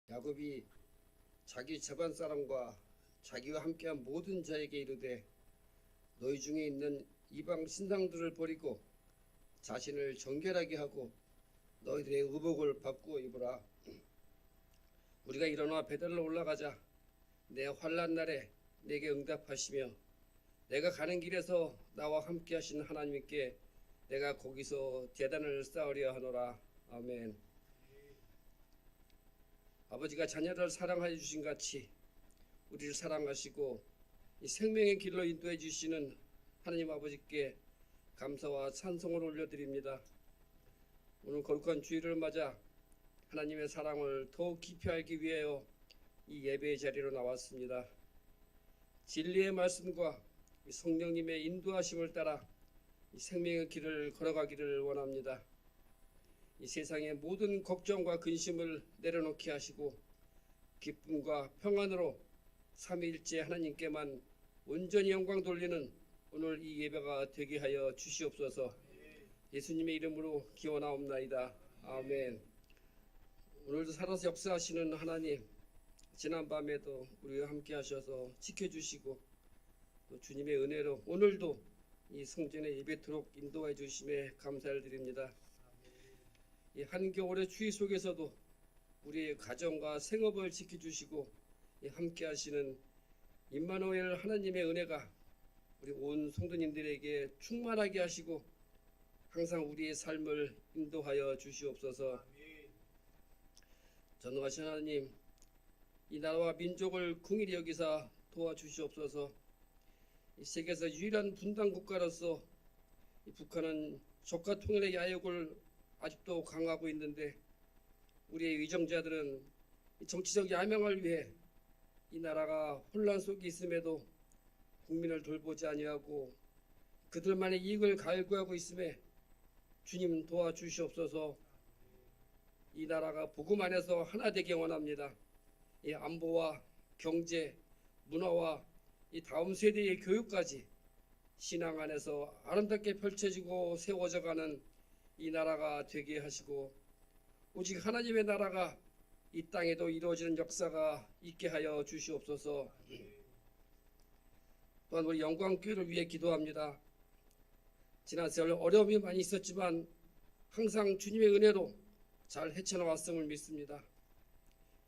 야곱이 자기 집안 사람과 자기와 함께한 모든 자에게 이르되 너희 중에 있는 이방 신상들을 버리고 자신을 정결하게 하고 너희들의 의복을 바꾸어 입으라. 우리가 일어나 베델로 올라가자. 내 환난 날에 내게 응답하시며 내가 가는 길에서 나와 함께 하신 하나님께 내가 거기서 제단을 쌓으려 하노라. 아멘. 아버지가 자녀를 사랑하여 주신 같이 우리를 사랑하시고 이 생명의 길로 인도해 주시는 하나님 아버지께 감사와 찬송을 올려드립니다. 오늘 거룩한 주일을 맞아 하나님의 사랑을 더욱 깊이 알기 위하여 이 예배의 자리로 나왔습니다. 진리의 말씀과 성령님의 인도하심을 따라 이 생명의 길을 걸어가기를 원합니다. 이 세상의 모든 걱정과 근심을 내려놓게 하시고 기쁨과 평안으로 삼위일체 하나님께만 온전히 영광 돌리는 오늘 이 예배가 되게 하여 주시옵소서. 예수님의 이름으로 기원하옵나이다. 아멘. 오늘도 살아서 역사하시는 하나님, 지난밤에도 우리와 함께 하셔서 지켜주시고 또 주님의 은혜로 오늘도 이 성전에 예배토록 인도해 주심에 감사를 드립니다. 이 한겨울의 추위 속에서도 우리의 가정과 생업을 지켜주시고 함께 하시는 임마누엘 하나님의 은혜가 우리 온 성도님들에게 충만하게 하시고 항상 우리의 삶을 인도하여 주시옵소서. 전능하신 하나님, 이 나라와 민족을 긍휼히 여기사 도와주시옵소서. 이 세계에서 유일한 분단 국가로서 이 북한은 적과 통일의 야욕을 아직도 강화하고 있는데 우리의 위정자들은 이 정치적 야명을 위해 이 나라가 혼란 속에 있음에도 국민을 돌보지 아니하고 그들만의 이익을 갈구하고 있음에 주님 도와주시옵소서. 이 나라가 복음 안에서 하나 되기 원합니다. 이 안보와 경제, 문화와 이 다음 세대의 교육까지 신앙 안에서 아름답게 펼쳐지고 세워져가는 이 나라가 되게 하시고 오직 하나님의 나라가 이 땅에도 이루어지는 역사가 있게 하여 주시옵소서. 또한 우리 영광교회를 위해 기도합니다. 지난 세월 어려움이 많이 있었지만 항상 주님의 은혜로 잘 헤쳐나왔음을 믿습니다.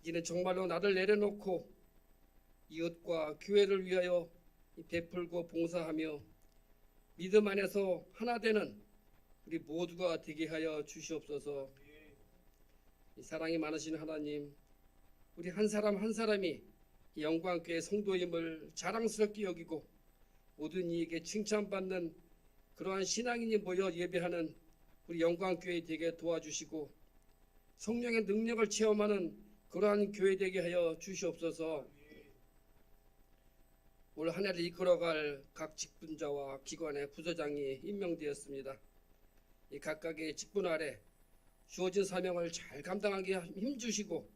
이제는 정말로 나를 내려놓고 이웃과 교회를 위하여 베풀고 봉사하며 믿음 안에서 하나 되는 우리 모두가 되게 하여 주시옵소서. 이 사랑이 많으신 하나님, 우리 한 사람 한 사람이 영광교회 성도임을 자랑스럽게 여기고 모든 이에게 칭찬받는 그러한 신앙인이 모여 예배하는 우리 영광교회 되게 도와주시고 성령의 능력을 체험하는 그러한 교회 되게 하여 주시옵소서. 올 한 해를 이끌어갈 각 직분자와 기관의 부서장이 임명되었습니다. 이 각각의 직분 아래 주어진 사명을 잘 감당하게 힘주시고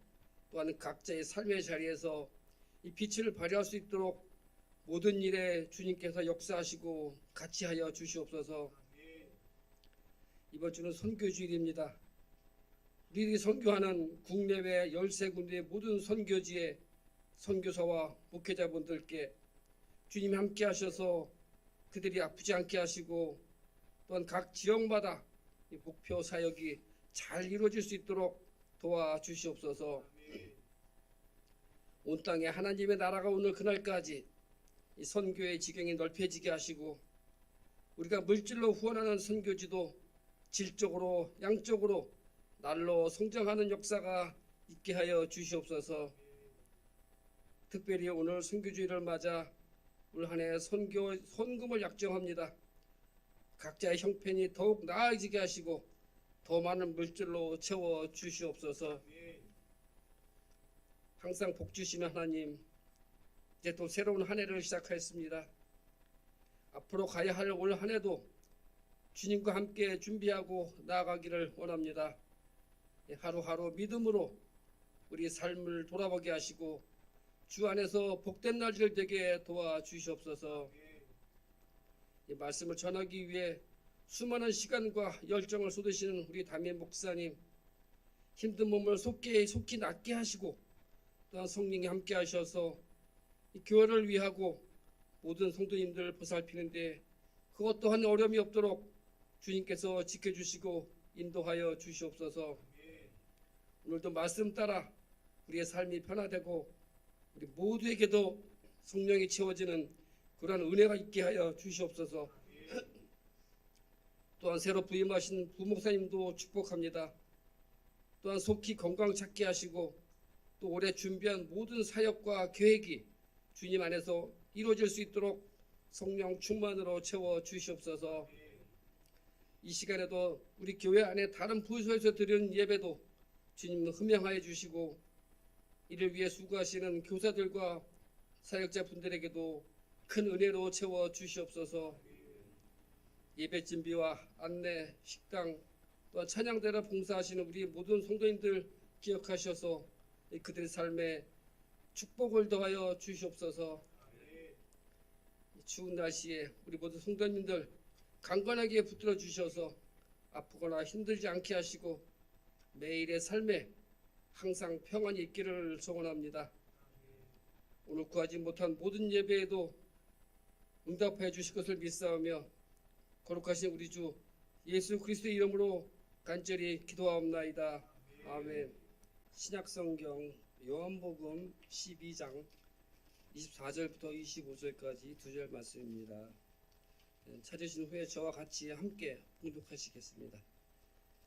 또한 각자의 삶의 자리에서 이 빛을 발휘할 수 있도록 모든 일에 주님께서 역사하시고 같이 하여 주시옵소서. 이번 주는 선교주일입니다. 우리들이 선교하는 국내외 13군데의 모든 선교지의 선교사와 목회자분들께 주님이 함께 하셔서 그들이 아프지 않게 하시고 또한 각 지역마다 이 목표 사역이 잘 이루어질 수 있도록 도와주시옵소서. 온 땅에 하나님의 나라가 오늘 그날까지 이 선교의 지경이 넓혀지게 하시고 우리가 물질로 후원하는 선교지도 질적으로 양적으로 날로 성장하는 역사가 있게 하여 주시옵소서. 특별히 오늘 선교주일을 맞아 올 한 해 선금을 약정합니다. 각자의 형편이 더욱 나아지게 하시고 더 많은 물질로 채워 주시옵소서. 항상 복 주시는 하나님, 이제 또 새로운 한 해를 시작하였습니다. 앞으로 가야 할 올 한 해도 주님과 함께 준비하고 나아가기를 원합니다. 하루하루 믿음으로 우리 삶을 돌아보게 하시고 주 안에서 복된 날들 되게 도와주시옵소서. 이 말씀을 전하기 위해 수많은 시간과 열정을 쏟으시는 우리 담임 목사님, 힘든 몸을 속히 낫게 하시고 또한 성령이 함께 하셔서 이 교회를 위하고 모든 성도님들 보살피는데 그것 또한 어려움이 없도록 주님께서 지켜주시고 인도하여 주시옵소서. 오늘도 말씀 따라 우리의 삶이 변화되고 우리 모두에게도 성령이 채워지는 그러한 은혜가 있게 하여 주시옵소서. 또한 새로 부임하신 부목사님도 축복합니다. 또한 속히 건강 찾게 하시고 또 올해 준비한 모든 사역과 계획이 주님 안에서 이루어질 수 있도록 성령 충만으로 채워 주시옵소서. 이 시간에도 우리 교회 안에 다른 부서에서 드리는 예배도 주님 흠양하여 주시고 이를 위해 수고하시는 교사들과 사역자분들에게도 큰 은혜로 채워 주시옵소서. 예배 준비와 안내, 식당, 또한 찬양대를 봉사하시는 우리 모든 성도님들 기억하셔서 그들의 삶에 축복을 더하여 주시옵소서. 추운 날씨에 우리 모든 성도님들 강건하게 붙들어 주셔서 아프거나 힘들지 않게 하시고 매일의 삶에 항상 평안이 있기를 소원합니다. 오늘 구하지 못한 모든 예배에도 응답해 주실 것을 믿사오며 거룩하신 우리 주 예수 그리스도의 이름으로 간절히 기도하옵나이다. 아멘. 신약성경 요한복음 12장 24절부터 25절까지 두 절 말씀입니다. 찾으신 후에 저와 같이 함께 봉독하시겠습니다.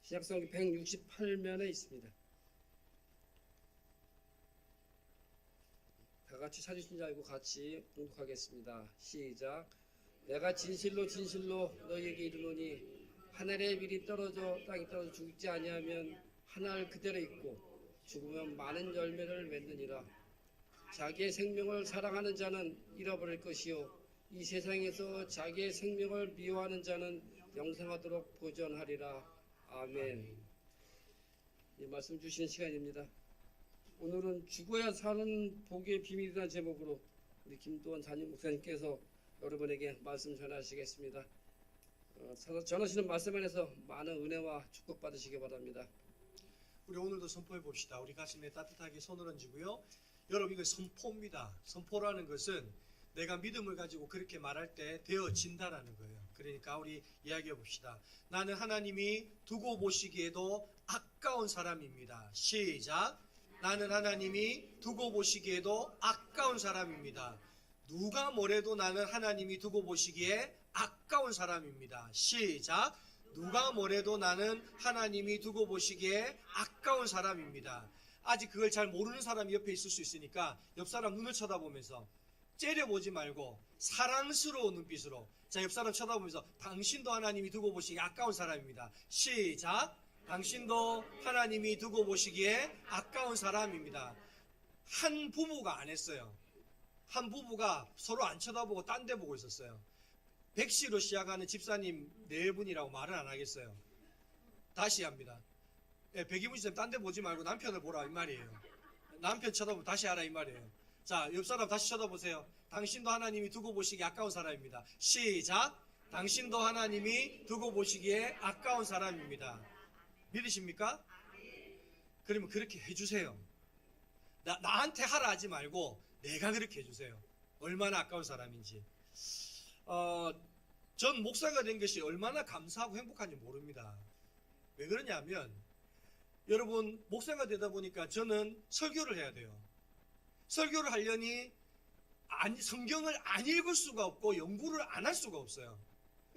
신약성경 168면에 있습니다. 다 같이 찾으신 줄 알고 같이 봉독하겠습니다. 시작. 내가 진실로 진실로 너희에게 이르노니 하늘의 밀이 떨어져 땅에 떨어져 죽지 아니하면 하늘 그대로 있고 죽으면 많은 열매를 맺느니라. 자기의 생명을 사랑하는 자는 잃어버릴 것이요 이 세상에서 자기의 생명을 미워하는 자는 영생하도록 보존하리라. 아멘. 이 말씀 주시는 시간입니다. 오늘은 죽어야 사는 복의 비밀이라는 제목으로 우리 김도원 담임 목사님께서 여러분에게 말씀 전하시겠습니다. 전하시는 말씀 안에서 많은 은혜와 축복 받으시기 바랍니다. 우리 오늘도 선포해 봅시다. 우리 가슴에 따뜻하게 손을 얹고요. 여러분 이거 선포입니다. 선포라는 것은 내가 믿음을 가지고 그렇게 말할 때 되어진다라는 거예요. 그러니까 우리 이야기해 봅시다. 나는 하나님이 두고 보시기에도 아까운 사람입니다. 시작. 나는 하나님이 두고 보시기에도 아까운 사람입니다. 누가 뭐래도 나는 하나님이 두고 보시기에 아까운 사람입니다. 시작. 누가 뭐래도 나는 하나님이 두고 보시기에 아까운 사람입니다. 아직 그걸 잘 모르는 사람이 옆에 있을 수 있으니까 옆 사람 눈을 쳐다보면서 째려보지 말고 사랑스러운 눈빛으로 자, 옆 사람 쳐다보면서 당신도 하나님이 두고 보시기에 아까운 사람입니다. 시작. 당신도 하나님이 두고 보시기에 아까운 사람입니다. 한 부부가 안 했어요. 한 부부가 서로 안 쳐다보고 딴 데 보고 있었어요. 백씨로 시작하는 집사님 네 분이라고 말은 안 하겠어요. 다시 합니다. 백이문 집사님 딴 데 보지 말고 남편을 보라 이 말이에요. 남편 쳐다보면 다시 하라 이 말이에요. 자, 옆 사람 다시 쳐다보세요. 당신도 하나님이 두고 보시기에 아까운 사람입니다. 시작. 당신도 하나님이 두고 보시기에 아까운 사람입니다. 믿으십니까? 그러면 그렇게 해주세요. 나한테 하라 하지 말고 내가 그렇게 해주세요. 얼마나 아까운 사람인지. 전 목사가 된 것이 얼마나 감사하고 행복한지 모릅니다. 왜 그러냐면 여러분 목사가 되다 보니까 저는 설교를 해야 돼요. 설교를 하려니 성경을 안 읽을 수가 없고 연구를 안 할 수가 없어요.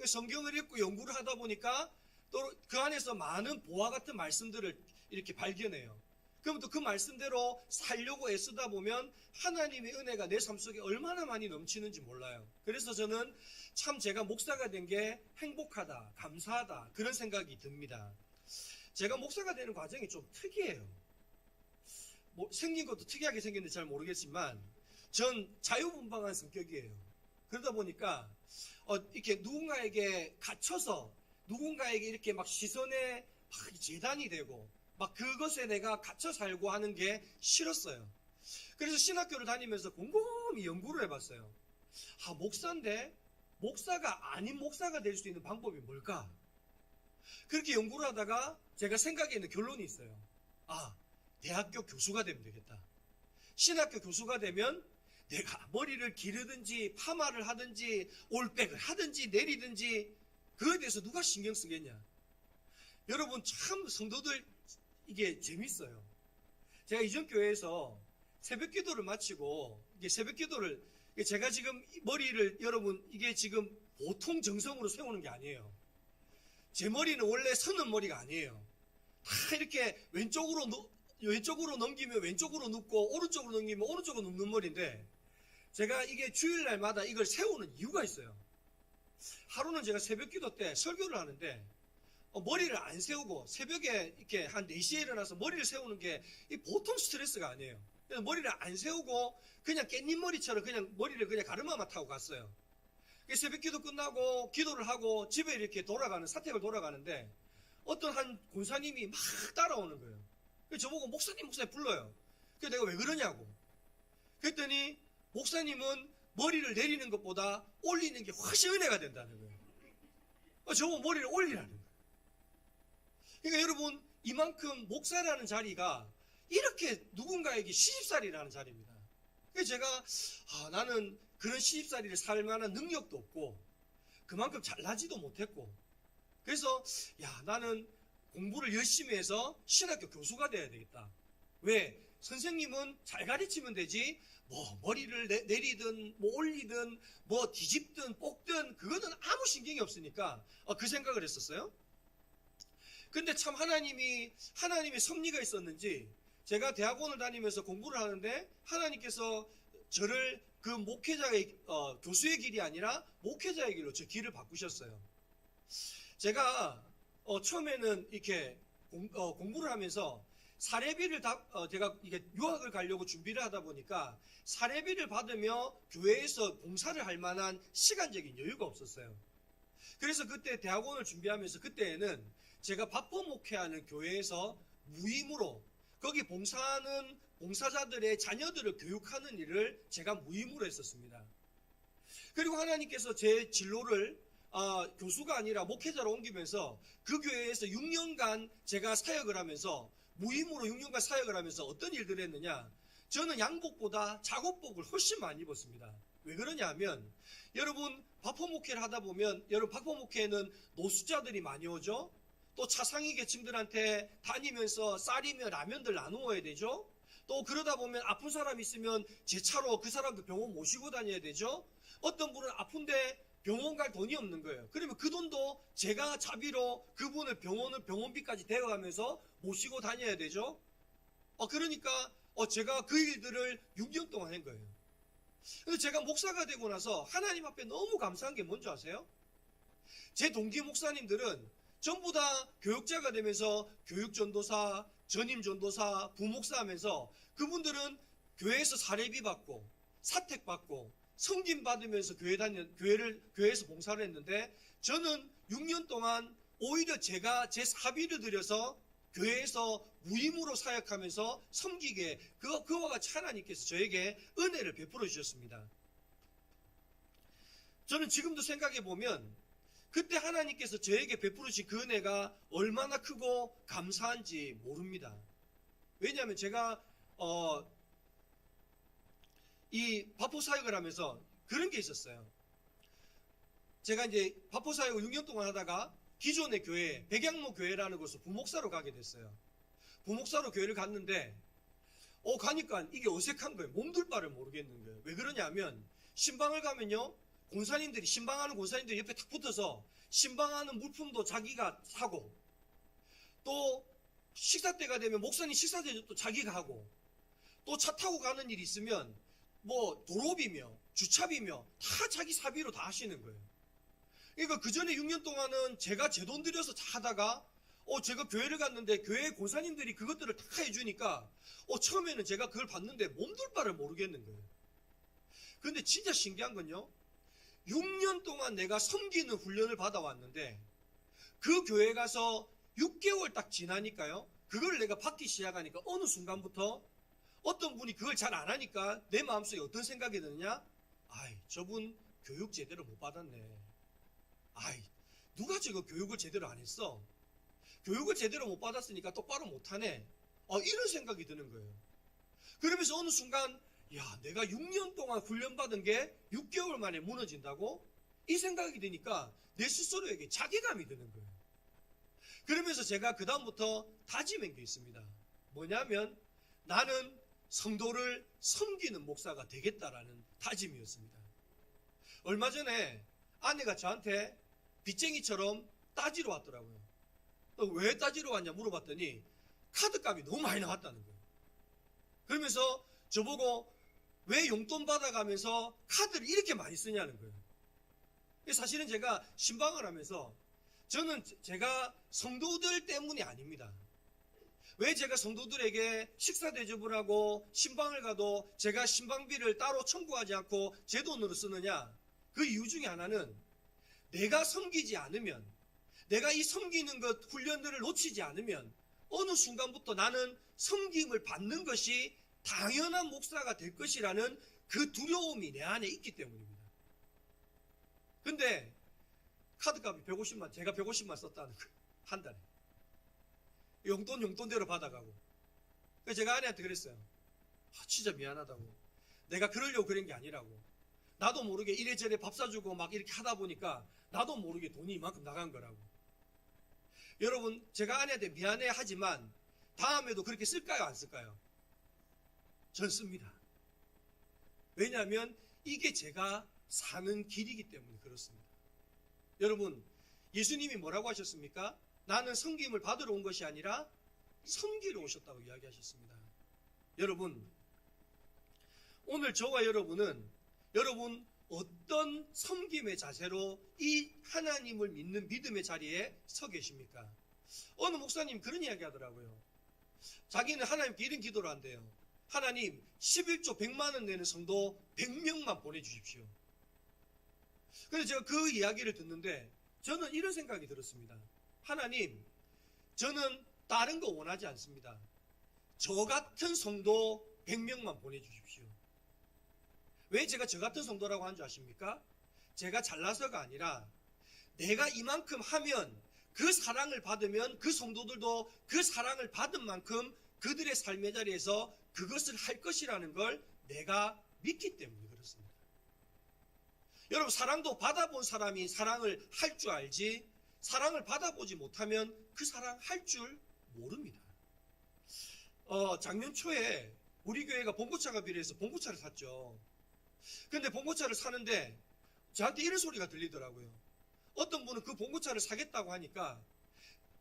성경을 읽고 연구를 하다 보니까 또 그 안에서 많은 보화 같은 말씀들을 이렇게 발견해요. 그럼 또 그 말씀대로 살려고 애쓰다 보면 하나님의 은혜가 내 삶 속에 얼마나 많이 넘치는지 몰라요. 그래서 저는 참 제가 목사가 된 게 행복하다, 감사하다 그런 생각이 듭니다. 제가 목사가 되는 과정이 좀 특이해요. 생긴 것도 특이하게 생겼는지 잘 모르겠지만 전 자유분방한 성격이에요. 그러다 보니까 이렇게 누군가에게 갇혀서 누군가에게 이렇게 막 시선에 막 재단이 되고 막 그것에 내가 갇혀 살고 하는 게 싫었어요. 그래서 신학교를 다니면서 곰곰이 연구를 해봤어요. 목사인데 목사가 아닌 목사가 될 수 있는 방법이 뭘까? 그렇게 연구를 하다가 제가 생각에 있는 결론이 있어요. 대학교 교수가 되면 되겠다. 신학교 교수가 되면 내가 머리를 기르든지 파마를 하든지 올백을 하든지 내리든지 그거에 대해서 누가 신경 쓰겠냐. 여러분 참 성도들 이게 재밌어요. 제가 이전 교회에서 새벽 기도를 마치고 이게 새벽 기도를 제가 지금 머리를 여러분 이게 지금 보통 정성으로 세우는 게 아니에요. 제 머리는 원래 서는 머리가 아니에요. 다 이렇게 왼쪽으로 넘기면 왼쪽으로 눕고 오른쪽으로 넘기면 오른쪽으로 눕는 머리인데 제가 이게 주일날마다 이걸 세우는 이유가 있어요. 하루는 제가 새벽 기도 때 설교를 하는데 머리를 안 세우고 새벽에 이렇게 한 4시에 일어나서 머리를 세우는 게 보통 스트레스가 아니에요. 그래서 머리를 안 세우고 그냥 깻잎머리처럼 그냥 머리를 그냥 가르마만 타고 갔어요. 새벽 기도 끝나고 기도를 하고 집에 이렇게 사택을 돌아가는데 어떤 한 권사님이 막 따라오는 거예요. 그래서 저보고 목사님 불러요. 그래서 내가 왜 그러냐고. 그랬더니 목사님은 머리를 내리는 것보다 올리는 게 훨씬 은혜가 된다는 거예요. 저보고 머리를 올리라는 거예요. 그러니까 여러분 이만큼 목사라는 자리가 이렇게 누군가에게 시집살이라는 자리입니다. 그래서 제가 나는 그런 시집살이를 살 만한 능력도 없고 그만큼 잘나지도 못했고 그래서 나는 공부를 열심히 해서 신학교 교수가 돼야 되겠다. 왜? 선생님은 잘 가르치면 되지 뭐 머리를 내리든 뭐 올리든 뭐 뒤집든 뽑든 그거는 아무 신경이 없으니까 그 생각을 했었어요. 근데 참 하나님의 섭리가 있었는지 제가 대학원을 다니면서 공부를 하는데 하나님께서 저를 그 목회자의 교수의 길이 아니라 목회자의 길로 저 길을 바꾸셨어요. 제가 처음에는 이렇게 공부를 하면서 사례비를 제가 이게 유학을 가려고 준비를 하다 보니까 사례비를 받으며 교회에서 봉사를 할 만한 시간적인 여유가 없었어요. 그래서 그때 대학원을 준비하면서 그때에는 제가 바포 목회하는 교회에서 무임으로 거기 봉사하는 봉사자들의 자녀들을 교육하는 일을 제가 무임으로 했었습니다. 그리고 하나님께서 제 진로를 교수가 아니라 목회자로 옮기면서 그 교회에서 6년간 제가 사역을 하면서 무임으로 6년간 사역을 하면서 어떤 일들을 했느냐. 저는 양복보다 작업복을 훨씬 많이 입었습니다. 왜 그러냐 하면 여러분 바포 목회를 하다 보면 여러분 바포 목회에는 노숙자들이 많이 오죠. 또 차상위 계층들한테 다니면서 쌀이며 라면들 나누어야 되죠. 또 그러다 보면 아픈 사람 있으면 제 차로 그 사람도 병원 모시고 다녀야 되죠. 어떤 분은 아픈데 병원 갈 돈이 없는 거예요. 그러면 그 돈도 제가 자비로 그분을 병원비까지 대어가면서 모시고 다녀야 되죠. 그러니까 제가 그 일들을 6년 동안 한 거예요. 그래서 제가 목사가 되고 나서 하나님 앞에 너무 감사한 게 뭔지 아세요? 제 동기 목사님들은 전부 다 교육자가 되면서 교육전도사, 전임전도사, 부목사 하면서 그분들은 교회에서 사례비 받고 사택 받고 성김 받으면서 교회에서 봉사를 했는데 저는 6년 동안 오히려 제가 제 사비를 들여서 교회에서 무임으로 사역하면서 섬기게 그와 같이 하나님께서 저에게 은혜를 베풀어 주셨습니다. 저는 지금도 생각해 보면 그때 하나님께서 저에게 베풀으신 그 은혜가 얼마나 크고 감사한지 모릅니다. 왜냐하면 제가 이 바포 사역을 하면서 그런 게 있었어요. 제가 이제 바포 사역을 6년 동안 하다가 기존의 교회, 백양로 교회라는 곳으로 부목사로 가게 됐어요. 부목사로 교회를 갔는데 가니까 이게 어색한 거예요. 몸둘 바를 모르겠는 거예요. 왜 그러냐면 신방을 가면요. 신방하는 권사님들이 옆에 탁 붙어서 신방하는 물품도 자기가 사고 또 식사 때가 되면 목사님 식사 대접도 자기가 하고 또 차 타고 가는 일이 있으면 뭐 도로비며 주차비며 다 자기 사비로 다 하시는 거예요. 그러니까 그 전에 6년 동안은 제가 제 돈 들여서 다 하다가 제가 교회를 갔는데 교회 권사님들이 그것들을 다 해주니까 처음에는 제가 그걸 봤는데 몸둘 바를 모르겠는 거예요. 그런데 진짜 신기한 건요. 6년 동안 내가 섬기는 훈련을 받아왔는데 그 교회 가서 6개월 딱 지나니까요. 그걸 내가 받기 시작하니까 어느 순간부터 어떤 분이 그걸 잘 안 하니까 내 마음속에 어떤 생각이 드느냐? 저분 교육 제대로 못 받았네. 누가 저거 교육을 제대로 안 했어? 교육을 제대로 못 받았으니까 똑바로 못하네. 이런 생각이 드는 거예요. 그러면서 어느 순간 야, 내가 6년 동안 훈련받은 게 6개월 만에 무너진다고? 이 생각이 드니까 내 스스로에게 자괴감이 드는 거예요. 그러면서 제가 그 다음부터 다짐한 게 있습니다. 뭐냐면 나는 성도를 섬기는 목사가 되겠다라는 다짐이었습니다. 얼마 전에 아내가 저한테 빚쟁이처럼 따지러 왔더라고요. 왜 따지러 왔냐 물어봤더니 카드값이 너무 많이 나왔다는 거예요. 그러면서 저보고 왜 용돈 받아가면서 카드를 이렇게 많이 쓰냐는 거예요. 사실은 제가 신방을 하면서 저는 제가 성도들 때문이 아닙니다. 왜 제가 성도들에게 식사 대접을 하고 신방을 가도 제가 신방비를 따로 청구하지 않고 제 돈으로 쓰느냐? 그 이유 중에 하나는 내가 섬기지 않으면, 내가 이 섬기는 것 훈련들을 놓치지 않으면 어느 순간부터 나는 섬김을 받는 것이 당연한 목사가 될 것이라는 그 두려움이 내 안에 있기 때문입니다. 근데 카드값이 150만, 제가 150만 썼다는 거예요. 한 달에. 용돈대로 받아가고. 그래서 제가 아내한테 그랬어요. 진짜 미안하다고. 내가 그러려고 그런 게 아니라고. 나도 모르게 이래저래 밥 사주고 막 이렇게 하다 보니까 나도 모르게 돈이 이만큼 나간 거라고. 여러분, 제가 아내한테 미안해 하지만 다음에도 그렇게 쓸까요? 안 쓸까요? 전 씁니다. 왜냐하면 이게 제가 사는 길이기 때문에 그렇습니다. 여러분, 예수님이 뭐라고 하셨습니까? 나는 섬김을 받으러 온 것이 아니라 섬기러 오셨다고 이야기하셨습니다. 여러분, 오늘 저와 여러분은 여러분 어떤 섬김의 자세로 이 하나님을 믿는 믿음의 자리에 서 계십니까? 어느 목사님 그런 이야기 하더라고요. 자기는 하나님께 이런 기도를 한대요. 하나님 11조 100만 원 내는 성도 100명만 보내주십시오. 그래서 제가 그 이야기를 듣는데 저는 이런 생각이 들었습니다. 하나님, 저는 다른 거 원하지 않습니다. 저 같은 성도 100명만 보내주십시오. 왜 제가 저 같은 성도라고 한 줄 아십니까? 제가 잘나서가 아니라 내가 이만큼 하면 그 사랑을 받으면 그 성도들도 그 사랑을 받은 만큼 그들의 삶의 자리에서 그것을 할 것이라는 걸 내가 믿기 때문에 그렇습니다. 여러분, 사랑도 받아본 사람이 사랑을 할 줄 알지 사랑을 받아보지 못하면 그 사랑 할 줄 모릅니다. 작년 초에 우리 교회가 봉고차가 필요해서 봉고차를 샀죠. 근데 봉고차를 사는데 저한테 이런 소리가 들리더라고요. 어떤 분은 그 봉고차를 사겠다고 하니까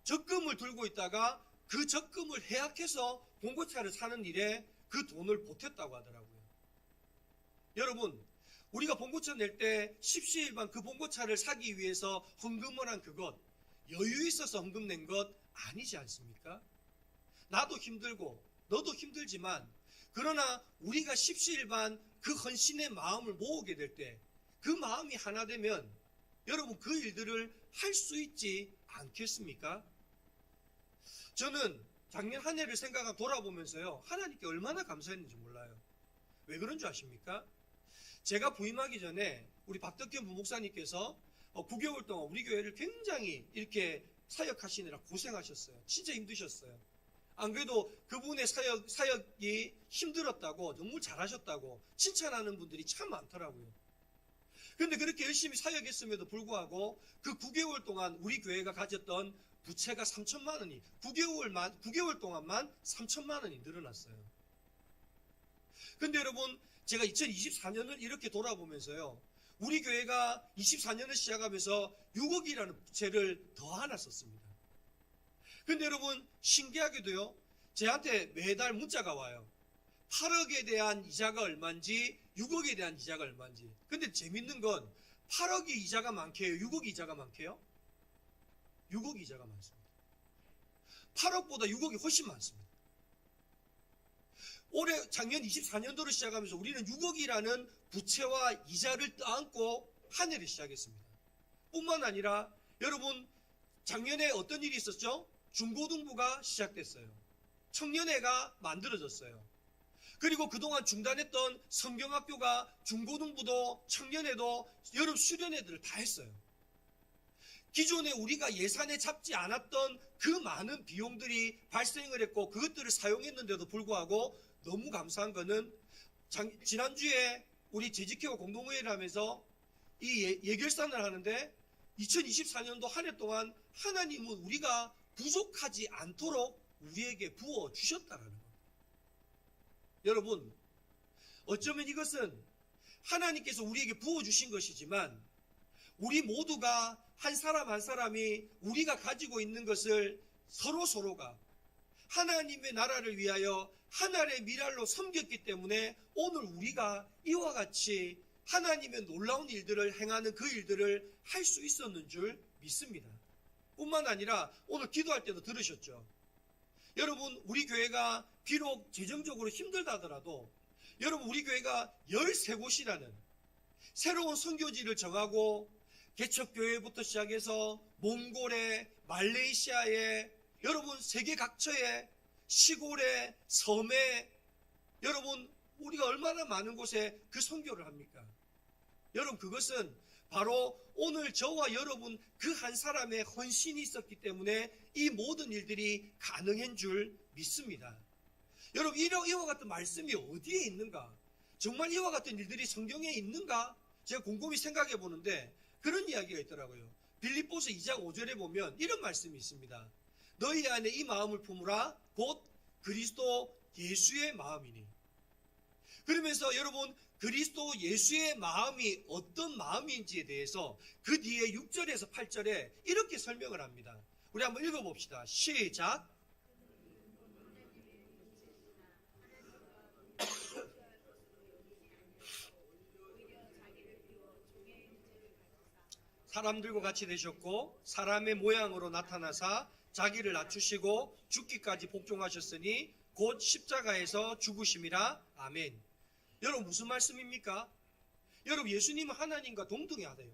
적금을 들고 있다가 그 적금을 해약해서 봉고차를 사는 일에 그 돈을 보탰다고 하더라고요. 여러분, 우리가 봉고차 낼 때 십시일반 그 봉고차를 사기 위해서 헌금을 한 그것, 여유 있어서 헌금 낸 것 아니지 않습니까? 나도 힘들고 너도 힘들지만 그러나 우리가 십시일반 그 헌신의 마음을 모으게 될 때 그 마음이 하나 되면 여러분 그 일들을 할 수 있지 않겠습니까? 저는 작년 한 해를 생각하고 돌아보면서요, 하나님께 얼마나 감사했는지 몰라요. 왜 그런 줄 아십니까? 제가 부임하기 전에 우리 박덕현 부목사님께서 9개월 동안 우리 교회를 굉장히 이렇게 사역하시느라 고생하셨어요. 진짜 힘드셨어요. 안 그래도 그분의 사역이 힘들었다고, 너무 잘하셨다고 칭찬하는 분들이 참 많더라고요. 그런데 그렇게 열심히 사역했음에도 불구하고 그 9개월 동안 우리 교회가 가졌던 부채가 3천만 원이 9개월 동안만 3천만 원이 늘어났어요. 그런데 여러분, 제가 2024년을 이렇게 돌아보면서요, 우리 교회가 24년을 시작하면서 6억이라는 부채를 더 하나 썼습니다. 그런데 여러분, 신기하게도요, 저한테 매달 문자가 와요. 8억에 대한 이자가 얼마인지 6억에 대한 이자가 얼마인지. 근데 재밌는 건 8억이 이자가 많게요? 6억 이자가 많게요? 6억 이자가 많습니다. 8억보다 6억이 훨씬 많습니다. 올해 작년 24년도를 시작하면서 우리는 6억이라는 부채와 이자를 떠안고 한 해를 시작했습니다. 뿐만 아니라 여러분, 작년에 어떤 일이 있었죠? 중고등부가 시작됐어요. 청년회가 만들어졌어요. 그리고 그동안 중단했던 성경학교가 중고등부도 청년회도 여름 수련회들을 다 했어요. 기존에 우리가 예산에 잡지 않았던 그 많은 비용들이 발생을 했고 그것들을 사용했는데도 불구하고 너무 감사한 거는 지난주에 우리 재직회와 공동회의를 하면서 이 예결산을 하는데 2024년도 한 해 동안 하나님은 우리가 부족하지 않도록 우리에게 부어주셨다는 겁니다. 여러분, 어쩌면 이것은 하나님께서 우리에게 부어주신 것이지만 우리 모두가 한 사람 한 사람이 우리가 가지고 있는 것을 서로가 하나님의 나라를 위하여 하나님의 미랄로 섬겼기 때문에 오늘 우리가 이와 같이 하나님의 놀라운 일들을 행하는 그 일들을 할 수 있었는 줄 믿습니다. 뿐만 아니라 오늘 기도할 때도 들으셨죠. 여러분, 우리 교회가 비록 재정적으로 힘들다 하더라도 여러분, 우리 교회가 13곳이라는 새로운 선교지를 정하고 개척교회부터 시작해서 몽골에, 말레이시아에, 여러분 세계 각처에, 시골에, 섬에, 여러분 우리가 얼마나 많은 곳에 그 선교를 합니까? 여러분, 그것은 바로 오늘 저와 여러분 그 한 사람의 헌신이 있었기 때문에 이 모든 일들이 가능한 줄 믿습니다. 여러분, 이와 같은 말씀이 어디에 있는가? 정말 이와 같은 일들이 성경에 있는가? 제가 곰곰이 생각해 보는데 그런 이야기가 있더라고요. 빌립보서 2장 5절에 보면 이런 말씀이 있습니다. 너희 안에 이 마음을 품으라 곧 그리스도 예수의 마음이니. 그러면서 여러분, 그리스도 예수의 마음이 어떤 마음인지에 대해서 그 뒤에 6절에서 8절에 이렇게 설명을 합니다. 우리 한번 읽어봅시다. 시작. 사람들과 같이 되셨고 사람의 모양으로 나타나사 자기를 낮추시고 죽기까지 복종하셨으니 곧 십자가에서 죽으심이라. 아멘. 여러분, 무슨 말씀입니까? 여러분, 예수님은 하나님과 동등하대요.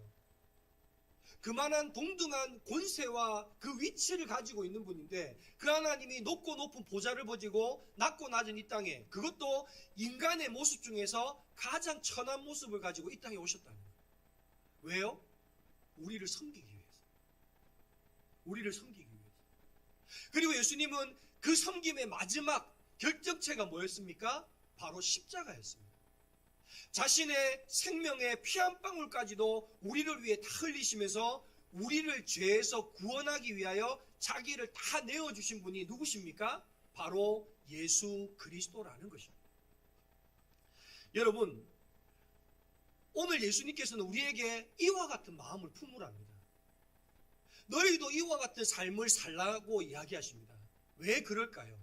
그만한 동등한 권세와 그 위치를 가지고 있는 분인데 그 하나님이 높고 높은 보좌를 버지고 낮고 낮은 이 땅에, 그것도 인간의 모습 중에서 가장 천한 모습을 가지고 이 땅에 오셨다는 거예요. 왜요? 우리를 섬기기 위해서. 우리를 섬기기 위해서. 그리고 예수님은 그 섬김의 마지막 결정체가 뭐였습니까? 바로 십자가였습니다. 자신의 생명의 피 한 방울까지도 우리를 위해 다 흘리시면서 우리를 죄에서 구원하기 위하여 자기를 다 내어주신 분이 누구십니까? 바로 예수 그리스도라는 것입니다. 여러분, 오늘 예수님께서는 우리에게 이와 같은 마음을 품으랍니다. 너희도 이와 같은 삶을 살라고 이야기하십니다. 왜 그럴까요?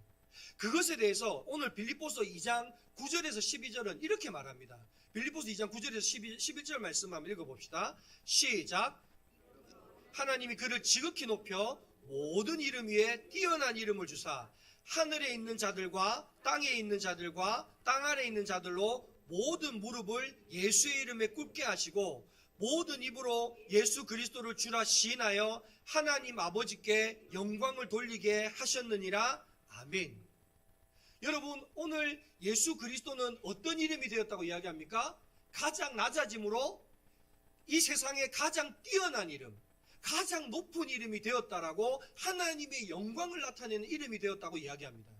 그것에 대해서 오늘 빌립보서 2장 9절에서 12절은 이렇게 말합니다. 빌립보서 2장 9절에서 11절 말씀 한번 읽어봅시다. 시작. 하나님이 그를 지극히 높여 모든 이름 위에 뛰어난 이름을 주사 하늘에 있는 자들과 땅에 있는 자들과 땅 아래에 있는 자들로 모든 무릎을 예수의 이름에 꿇게 하시고 모든 입으로 예수 그리스도를 주라 시인하여 하나님 아버지께 영광을 돌리게 하셨느니라. 아멘. 여러분, 오늘 예수 그리스도는 어떤 이름이 되었다고 이야기합니까? 가장 낮아짐으로 이 세상에 가장 뛰어난 이름, 가장 높은 이름이 되었다라고 하나님의 영광을 나타내는 이름이 되었다고 이야기합니다.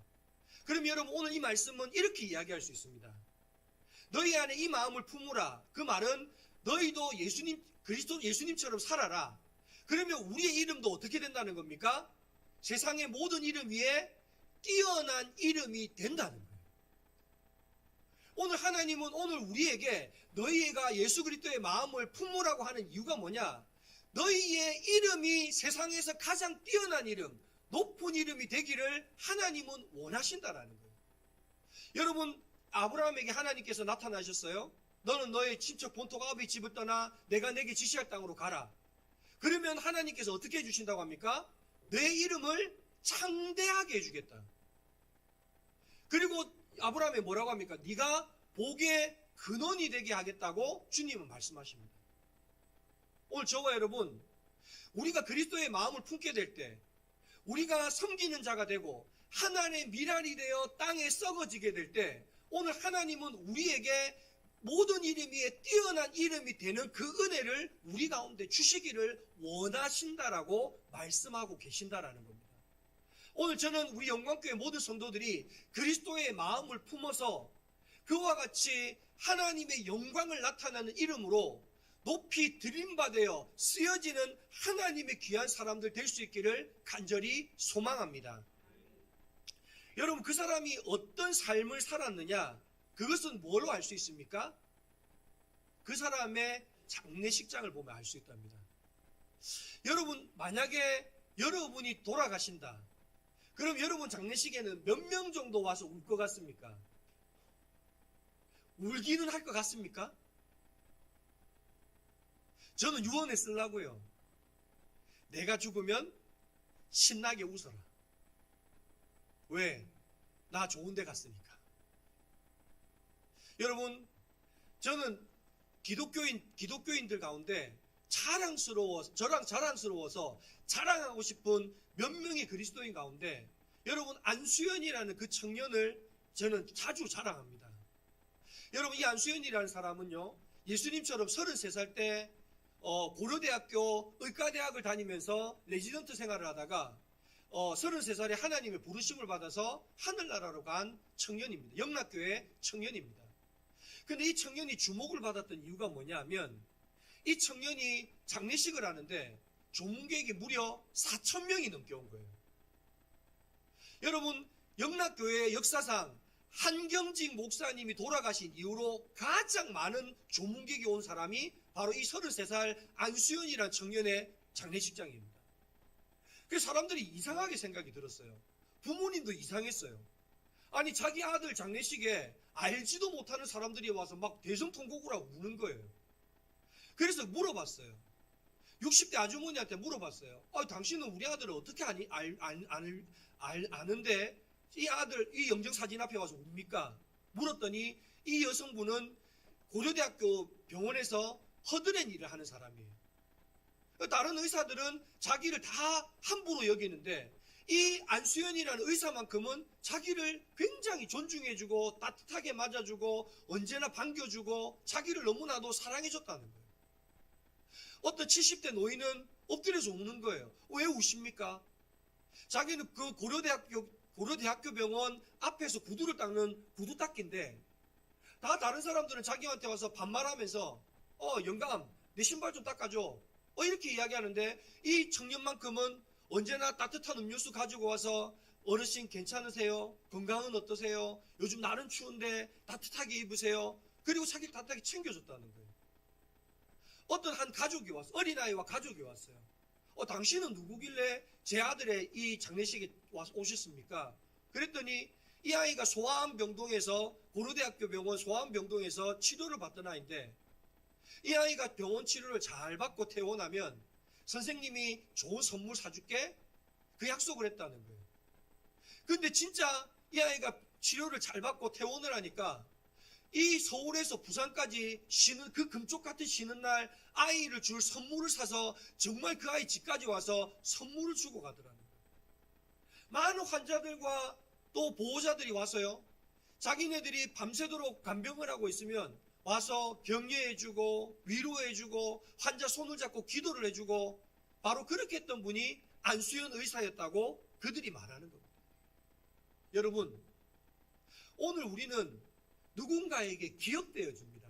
그럼 여러분, 오늘 이 말씀은 이렇게 이야기할 수 있습니다. 너희 안에 이 마음을 품으라. 그 말은 너희도 예수님처럼 살아라. 그러면 우리의 이름도 어떻게 된다는 겁니까? 세상의 모든 이름 위에 뛰어난 이름이 된다는 거예요. 오늘 하나님은 오늘 우리에게 너희가 예수 그리스도의 마음을 품으라고 하는 이유가 뭐냐? 너희의 이름이 세상에서 가장 뛰어난 이름, 높은 이름이 되기를 하나님은 원하신다라는 거예요. 여러분, 아브라함에게 하나님께서 나타나셨어요. 너는 너의 친척 본토 아버지 집을 떠나 내가 내게 지시할 땅으로 가라. 그러면 하나님께서 어떻게 해주신다고 합니까? 내 이름을 창대하게 해주겠다. 그리고 아브라함이 뭐라고 합니까? 네가 복의 근원이 되게 하겠다고 주님은 말씀하십니다. 오늘 저와 여러분, 우리가 그리스도의 마음을 품게 될 때 우리가 섬기는 자가 되고 하나님의 미랄이 되어 땅에 썩어지게 될 때 오늘 하나님은 우리에게 모든 이름 위에 뛰어난 이름이 되는 그 은혜를 우리 가운데 주시기를 원하신다라고 말씀하고 계신다라는 겁니다. 오늘 저는 우리 영광교회 모든 성도들이 그리스도의 마음을 품어서 그와 같이 하나님의 영광을 나타내는 이름으로 높이 드림받아 쓰여지는 하나님의 귀한 사람들 될 수 있기를 간절히 소망합니다. 여러분, 그 사람이 어떤 삶을 살았느냐, 그것은 뭘로 알 수 있습니까? 그 사람의 장례식장을 보면 알 수 있답니다. 여러분, 만약에 여러분이 돌아가신다, 그럼 여러분 장례식에는 몇 명 정도 와서 울 것 같습니까? 울기는 할 것 같습니까? 저는 유언에 쓰려고요. 내가 죽으면 신나게 웃어라. 왜? 나 좋은 데 갔으니까. 여러분, 저는 기독교인들 가운데 저랑 자랑스러워서 자랑하고 싶은 몇 명의 그리스도인 가운데 여러분, 안수연이라는 그 청년을 저는 자주 자랑합니다. 여러분, 이 안수연이라는 사람은요, 예수님처럼 33살 때 고려대학교 의과대학을 다니면서 레지던트 생활을 하다가 33살에 하나님의 부르심을 받아서 하늘나라로 간 청년입니다. 영락교회 청년입니다. 근데 이 청년이 주목을 받았던 이유가 뭐냐면, 이 청년이 장례식을 하는데 조문객이 무려 4,000명이 넘게 온 거예요. 여러분, 영락교회 역사상 한경직 목사님이 돌아가신 이후로 가장 많은 조문객이 온 사람이 바로 이 33살 안수연이라는 청년의 장례식장입니다. 그래서 사람들이 이상하게 생각이 들었어요. 부모님도 이상했어요. 아니, 자기 아들 장례식에 알지도 못하는 사람들이 와서 막 대성통곡을 우는 거예요. 그래서 물어봤어요. 60대 아주머니한테 물어봤어요. 당신은 우리 아들을 어떻게 아는데 이 아들 이 영정사진 앞에 와서 웁니까? 물었더니 이 여성분은 고려대학교 병원에서 허드렛 일을 하는 사람이에요. 다른 의사들은 자기를 다 함부로 여기는데 이 안수연이라는 의사만큼은 자기를 굉장히 존중해주고 따뜻하게 맞아주고 언제나 반겨주고 자기를 너무나도 사랑해줬다는 거예요. 어떤 70대 노인은 엎드려서 우는 거예요. 왜 우십니까? 자기는 그 고려대학교 병원 앞에서 구두를 닦는 구두 닦기인데 다 다른 사람들은 자기한테 와서 반말하면서 영감 내 신발 좀 닦아줘 이렇게 이야기하는데 이 청년만큼은 언제나 따뜻한 음료수 가지고 와서 어르신 괜찮으세요? 건강은 어떠세요? 요즘 날은 추운데 따뜻하게 입으세요. 그리고 자기를 따뜻하게 챙겨줬다는 거예요. 어떤 한 가족이 왔어요. 어린아이와 가족이 왔어요. 당신은 누구길래 제 아들의 이 장례식에 오셨습니까? 그랬더니 이 아이가 소아암병동에서 고려대학교 병원 소아암병동에서 치료를 받던 아이인데 이 아이가 병원 치료를 잘 받고 퇴원하면 선생님이 좋은 선물 사줄게 그 약속을 했다는 거예요. 근데 진짜 이 아이가 치료를 잘 받고 퇴원을 하니까 이 서울에서 부산까지 쉬는 그 금쪽 같은 쉬는 날 아이를 줄 선물을 사서 정말 그 아이 집까지 와서 선물을 주고 가더라는 거예요. 많은 환자들과 또 보호자들이 와서요, 자기네들이 밤새도록 간병을 하고 있으면 와서 격려해주고 위로해주고 환자 손을 잡고 기도를 해주고 바로 그렇게 했던 분이 안수연 의사였다고 그들이 말하는 겁니다. 여러분, 오늘 우리는 누군가에게 기억되어 줍니다.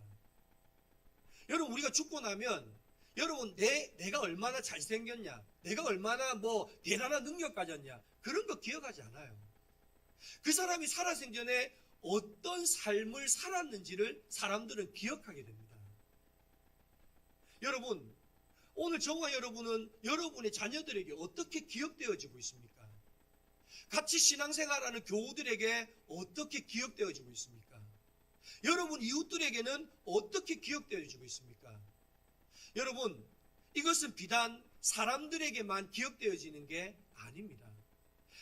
여러분, 우리가 죽고 나면 여러분 내가 얼마나 잘생겼냐, 내가 얼마나 대단한 능력 가졌냐 그런 거 기억하지 않아요. 그 사람이 살아생전에 어떤 삶을 살았는지를 사람들은 기억하게 됩니다. 여러분, 오늘 저와 여러분은 여러분의 자녀들에게 어떻게 기억되어지고 있습니까? 같이 신앙생활하는 교우들에게 어떻게 기억되어지고 있습니까? 여러분 이웃들에게는 어떻게 기억되어지고 있습니까? 여러분, 이것은 비단 사람들에게만 기억되어지는 게 아닙니다.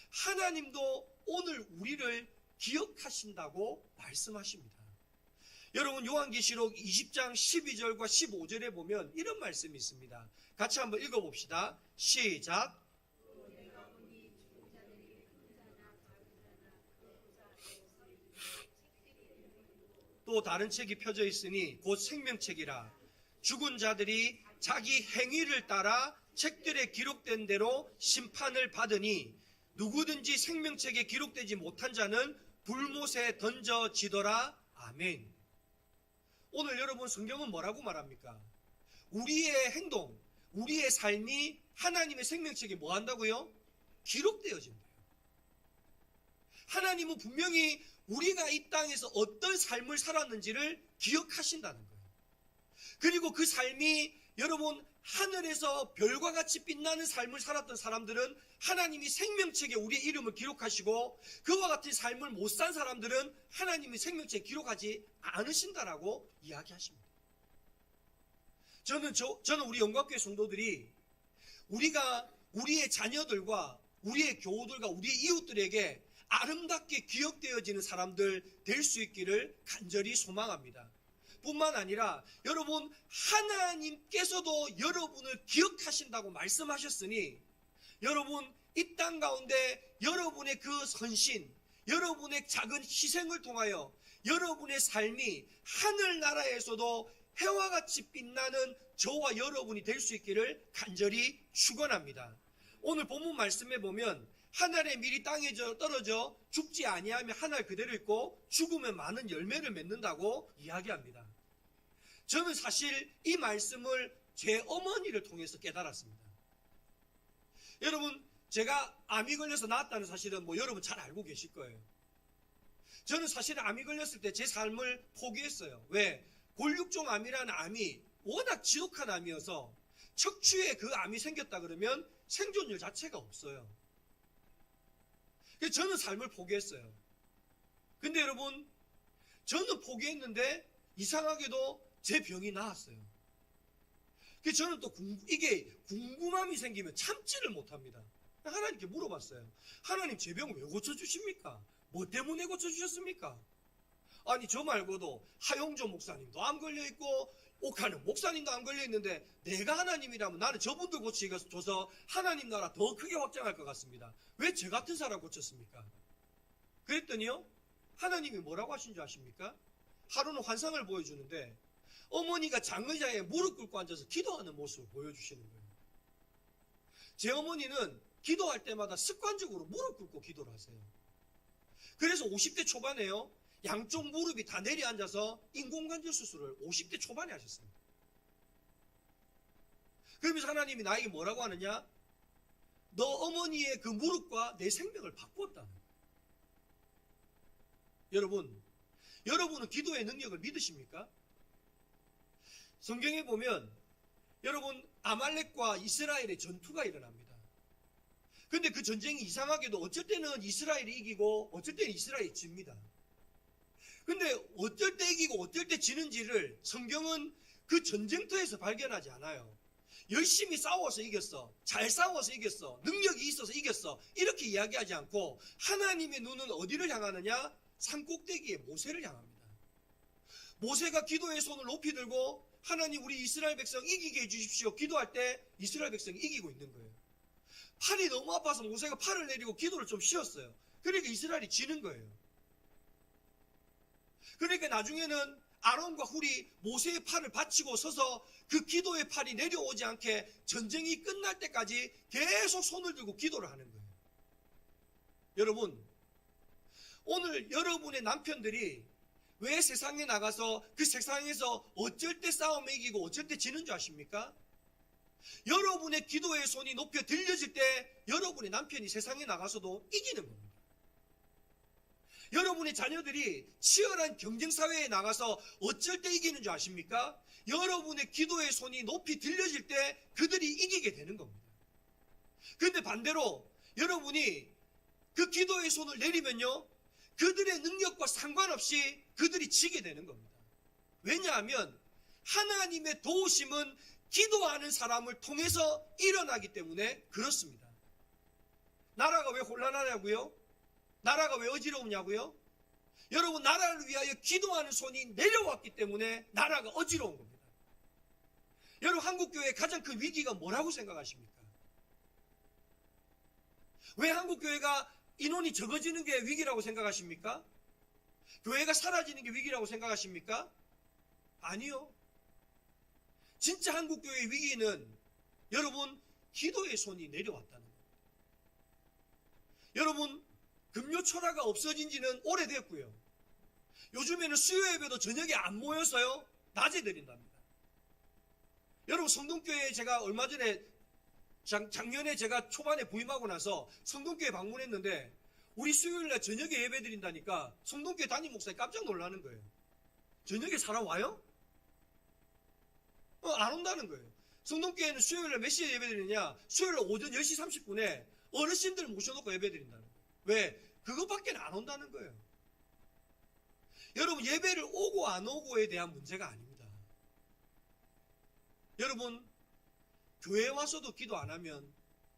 하나님도 오늘 우리를 기억하신다고 말씀하십니다. 여러분, 요한계시록 20장 12절과 15절에 보면 이런 말씀이 있습니다. 같이 한번 읽어봅시다. 시작. 또 다른 책이 펴져 있으니 곧 생명책이라. 죽은 자들이 자기 행위를 따라 책들에 기록된 대로 심판을 받으니 누구든지 생명책에 기록되지 못한 자는 불못에 던져지더라. 아멘. 오늘 여러분 성경은 뭐라고 말합니까? 우리의 행동, 우리의 삶이 하나님의 생명책에 뭐 한다고요? 기록되어진대요. 하나님은 분명히 우리가 이 땅에서 어떤 삶을 살았는지를 기억하신다는 거예요. 그리고 그 삶이 여러분 하늘에서 별과 같이 빛나는 삶을 살았던 사람들은 하나님이 생명책에 우리의 이름을 기록하시고 그와 같은 삶을 못 산 사람들은 하나님이 생명책에 기록하지 않으신다라고 이야기하십니다. 저는 우리 영광교회 성도들이 우리가 우리의 자녀들과 우리의 교우들과 우리의 이웃들에게 아름답게 기억되어지는 사람들 될 수 있기를 간절히 소망합니다. 뿐만 아니라 여러분 하나님께서도 여러분을 기억하신다고 말씀하셨으니 여러분 이 땅 가운데 여러분의 그 헌신, 여러분의 작은 희생을 통하여 여러분의 삶이 하늘나라에서도 해와 같이 빛나는 저와 여러분이 될 수 있기를 간절히 축원합니다. 오늘 본문 말씀에 보면 하늘의 밀이 땅에 떨어져 죽지 아니하면 하늘 그대로 있고 죽으면 많은 열매를 맺는다고 이야기합니다. 저는 사실 이 말씀을 제 어머니를 통해서 깨달았습니다. 여러분 제가 암이 걸려서 나았다는 사실은 여러분 잘 알고 계실 거예요. 저는 사실 암이 걸렸을 때 제 삶을 포기했어요. 왜? 골육종 암이라는 암이 워낙 지독한 암이어서 척추에 그 암이 생겼다 그러면 생존율 자체가 없어요. 그래서 저는 삶을 포기했어요. 근데 여러분 저는 포기했는데 이상하게도 제 병이 나았어요. 그래서 저는 또 이게 궁금함이 생기면 참지를 못합니다. 하나님께 물어봤어요. 하나님 제 병 왜 고쳐주십니까? 뭐 때문에 고쳐주셨습니까? 아니 저 말고도 하용조 목사님도 암 걸려있고 옥하는 목사님도 암 걸려있는데 내가 하나님이라면 나는 저분들 고쳐줘서 하나님 나라 더 크게 확장할 것 같습니다. 왜 저 같은 사람 고쳤습니까? 그랬더니요 하나님이 뭐라고 하신 줄 아십니까? 하루는 환상을 보여주는데 어머니가 장의자에 무릎 꿇고 앉아서 기도하는 모습을 보여주시는 거예요. 제 어머니는 기도할 때마다 습관적으로 무릎 꿇고 기도를 하세요. 그래서 50대 초반에요 양쪽 무릎이 다 내려앉아서 인공관절 수술을 50대 초반에 하셨습니다. 그러면서 하나님이 나에게 뭐라고 하느냐? 너 어머니의 그 무릎과 내 생명을 바꾸었다는 거예요. 여러분은 기도의 능력을 믿으십니까? 성경에 보면 여러분 아말렉과 이스라엘의 전투가 일어납니다. 근데 그 전쟁이 이상하게도 어쩔 때는 이스라엘이 이기고 어쩔 때는 이스라엘이 집니다. 근데 어쩔 때 이기고 어쩔 때 지는지를 성경은 그 전쟁터에서 발견하지 않아요. 열심히 싸워서 이겼어. 잘 싸워서 이겼어. 능력이 있어서 이겼어. 이렇게 이야기하지 않고 하나님의 눈은 어디를 향하느냐? 산꼭대기에 모세를 향합니다. 모세가 기도의 손을 높이 들고 하나님 우리 이스라엘 백성 이기게 해주십시오. 기도할 때 이스라엘 백성이 이기고 있는 거예요. 팔이 너무 아파서 모세가 팔을 내리고 기도를 좀 쉬었어요. 그러니까 이스라엘이 지는 거예요. 그러니까 나중에는 아론과 훌이 모세의 팔을 받치고 서서 그 기도의 팔이 내려오지 않게 전쟁이 끝날 때까지 계속 손을 들고 기도를 하는 거예요. 여러분 오늘 여러분의 남편들이 왜 세상에 나가서 그 세상에서 어쩔 때 싸움에 이기고 어쩔 때 지는 줄 아십니까? 여러분의 기도의 손이 높여 들려질 때 여러분의 남편이 세상에 나가서도 이기는 겁니다. 여러분의 자녀들이 치열한 경쟁사회에 나가서 어쩔 때 이기는 줄 아십니까? 여러분의 기도의 손이 높이 들려질 때 그들이 이기게 되는 겁니다. 그런데 반대로 여러분이 그 기도의 손을 내리면요 그들의 능력과 상관없이 그들이 지게 되는 겁니다. 왜냐하면 하나님의 도우심은 기도하는 사람을 통해서 일어나기 때문에 그렇습니다. 나라가 왜 혼란하냐고요? 나라가 왜 어지러우냐고요? 여러분 나라를 위하여 기도하는 손이 내려왔기 때문에 나라가 어지러운 겁니다. 여러분 한국교회의 가장 큰 위기가 뭐라고 생각하십니까? 왜 한국교회가 인원이 적어지는 게 위기라고 생각하십니까? 교회가 사라지는 게 위기라고 생각하십니까? 아니요. 진짜 한국교회의 위기는 여러분 기도의 손이 내려왔다는 거예요. 여러분 금요철화가 없어진 지는 오래됐고요. 요즘에는 수요 예배도 저녁에 안 모여서요. 낮에 드린답니다. 여러분 성동교회에 제가 얼마 전에 작년에 제가 초반에 부임하고 나서 성동교회 방문했는데 우리 수요일날 저녁에 예배 드린다니까 성동교회 담임 목사님 깜짝 놀라는 거예요. 저녁에 사람 와요? 안 온다는 거예요. 성동교회는 수요일날 몇 시에 예배 드리느냐? 수요일날 오전 10시 30분에 어르신들 모셔놓고 예배 드린다는 거예요. 왜? 그것밖에 안 온다는 거예요. 여러분 예배를 오고 안 오고에 대한 문제가 아닙니다. 여러분 교회 와서도 기도 안 하면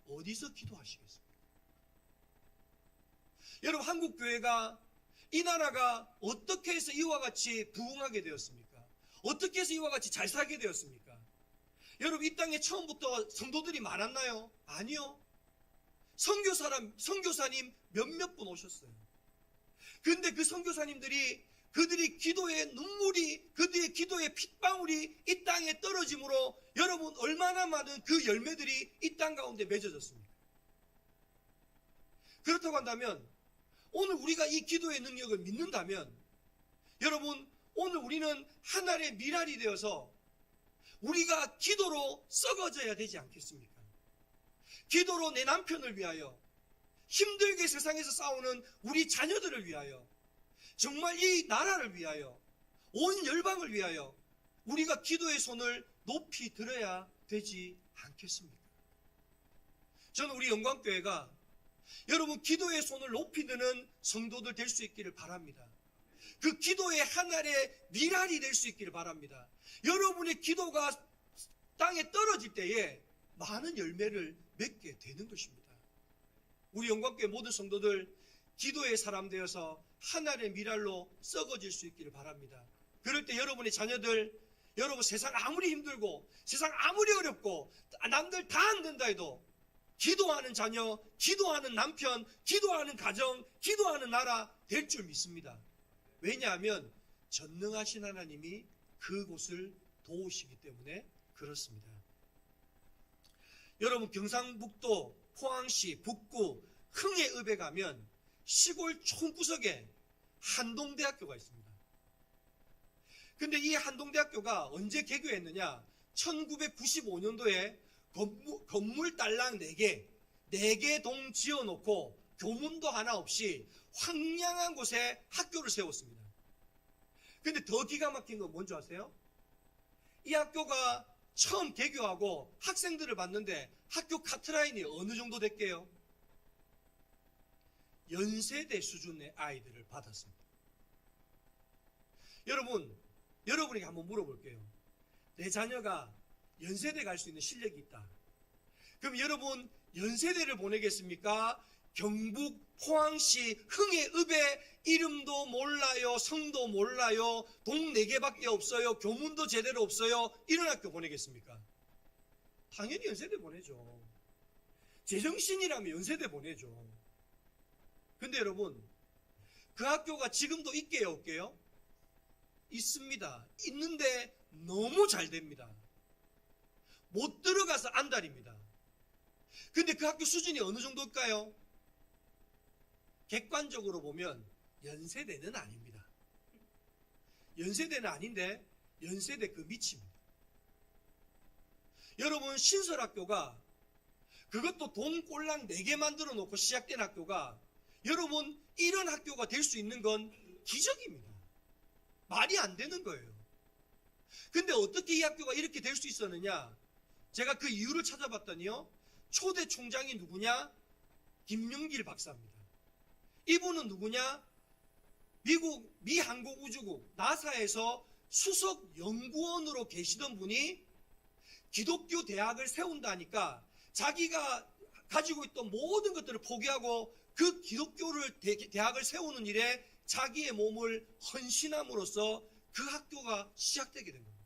어디서 기도하시겠습니까? 여러분 한국 교회가 이 나라가 어떻게 해서 이와 같이 부흥하게 되었습니까? 어떻게 해서 이와 같이 잘 살게 되었습니까? 여러분 이 땅에 처음부터 성도들이 많았나요? 아니요. 선교사님 몇몇 분 오셨어요. 그런데 그 선교사님들이 그들이 기도의 눈물이 그들의 기도의 핏방울이 이 땅에 떨어짐으로 여러분 얼마나 많은 그 열매들이 이 땅 가운데 맺어졌습니까? 그렇다고 한다면 오늘 우리가 이 기도의 능력을 믿는다면 여러분 오늘 우리는 하나님의 미랄이 되어서 우리가 기도로 썩어져야 되지 않겠습니까? 기도로 내 남편을 위하여 힘들게 세상에서 싸우는 우리 자녀들을 위하여 정말 이 나라를 위하여 온 열방을 위하여 우리가 기도의 손을 높이 들어야 되지 않겠습니까? 저는 우리 영광교회가 여러분 기도의 손을 높이 드는 성도들 될 수 있기를 바랍니다. 그 기도의 하늘의 미랄이 될 수 있기를 바랍니다. 여러분의 기도가 땅에 떨어질 때에 많은 열매를 맺게 되는 것입니다. 우리 영광교회 모든 성도들 기도의 사람 되어서 하늘의 미랄로 썩어질 수 있기를 바랍니다. 그럴 때 여러분의 자녀들 여러분 세상 아무리 힘들고 세상 아무리 어렵고 남들 다 안 된다 해도 기도하는 자녀, 기도하는 남편, 기도하는 가정, 기도하는 나라 될 줄 믿습니다. 왜냐하면 전능하신 하나님이 그곳을 도우시기 때문에 그렇습니다. 여러분 경상북도 포항시 북구 흥해읍에 가면 시골 촌구석에 한동대학교가 있습니다. 근데 이 한동대학교가 언제 개교했느냐? 1995년도에 건물 딸랑 4개 동 지어놓고 교문도 하나 없이 황량한 곳에 학교를 세웠습니다. 근데 더 기가 막힌 건 뭔지 아세요? 이 학교가 처음 개교하고 학생들을 봤는데 학교 카트라인이 어느 정도 됐게요? 연세대 수준의 아이들을 받았습니다. 여러분에게 한번 물어볼게요. 내 자녀가 연세대 갈 수 있는 실력이 있다. 그럼 여러분 연세대를 보내겠습니까? 경북 포항시 흥해읍에 이름도 몰라요, 성도 몰라요, 동 4개밖에 없어요, 교문도 제대로 없어요. 이런 학교 보내겠습니까? 당연히 연세대 보내죠. 제정신이라면 연세대 보내죠. 근데 여러분 그 학교가 지금도 있게요, 없게요? 있습니다. 있는데 너무 잘 됩니다. 못 들어가서 안달입니다. 근데 그 학교 수준이 어느 정도일까요? 객관적으로 보면 연세대는 아닙니다. 연세대는 아닌데 연세대 그 밑입니다. 여러분 신설학교가 그것도 돈 꼴랑 4개 만들어 놓고 시작된 학교가 여러분 이런 학교가 될 수 있는 건 기적입니다. 말이 안 되는 거예요. 근데 어떻게 이 학교가 이렇게 될 수 있었느냐? 제가 그 이유를 찾아봤더니요. 초대 총장이 누구냐? 김용길 박사입니다. 이분은 누구냐? 미국 미항공우주국 나사에서 수석 연구원으로 계시던 분이 기독교 대학을 세운다니까 자기가 가지고 있던 모든 것들을 포기하고 그 기독교를 대학을 세우는 일에 자기의 몸을 헌신함으로써 그 학교가 시작되게 된 겁니다.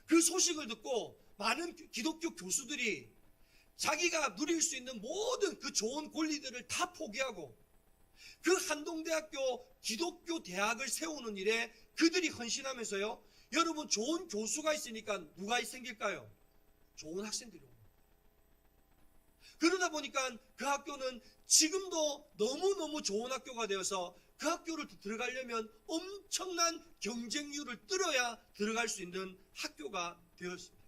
그 소식을 듣고 많은 기독교 교수들이 자기가 누릴 수 있는 모든 그 좋은 권리들을 다 포기하고 그 한동대학교 기독교 대학을 세우는 일에 그들이 헌신하면서요. 여러분 좋은 교수가 있으니까 누가 생길까요? 좋은 학생들이 옵니다. 그러다 보니까 그 학교는 지금도 너무너무 좋은 학교가 되어서 그 학교를 들어가려면 엄청난 경쟁률을 뚫어야 들어갈 수 있는 학교가 되었습니다.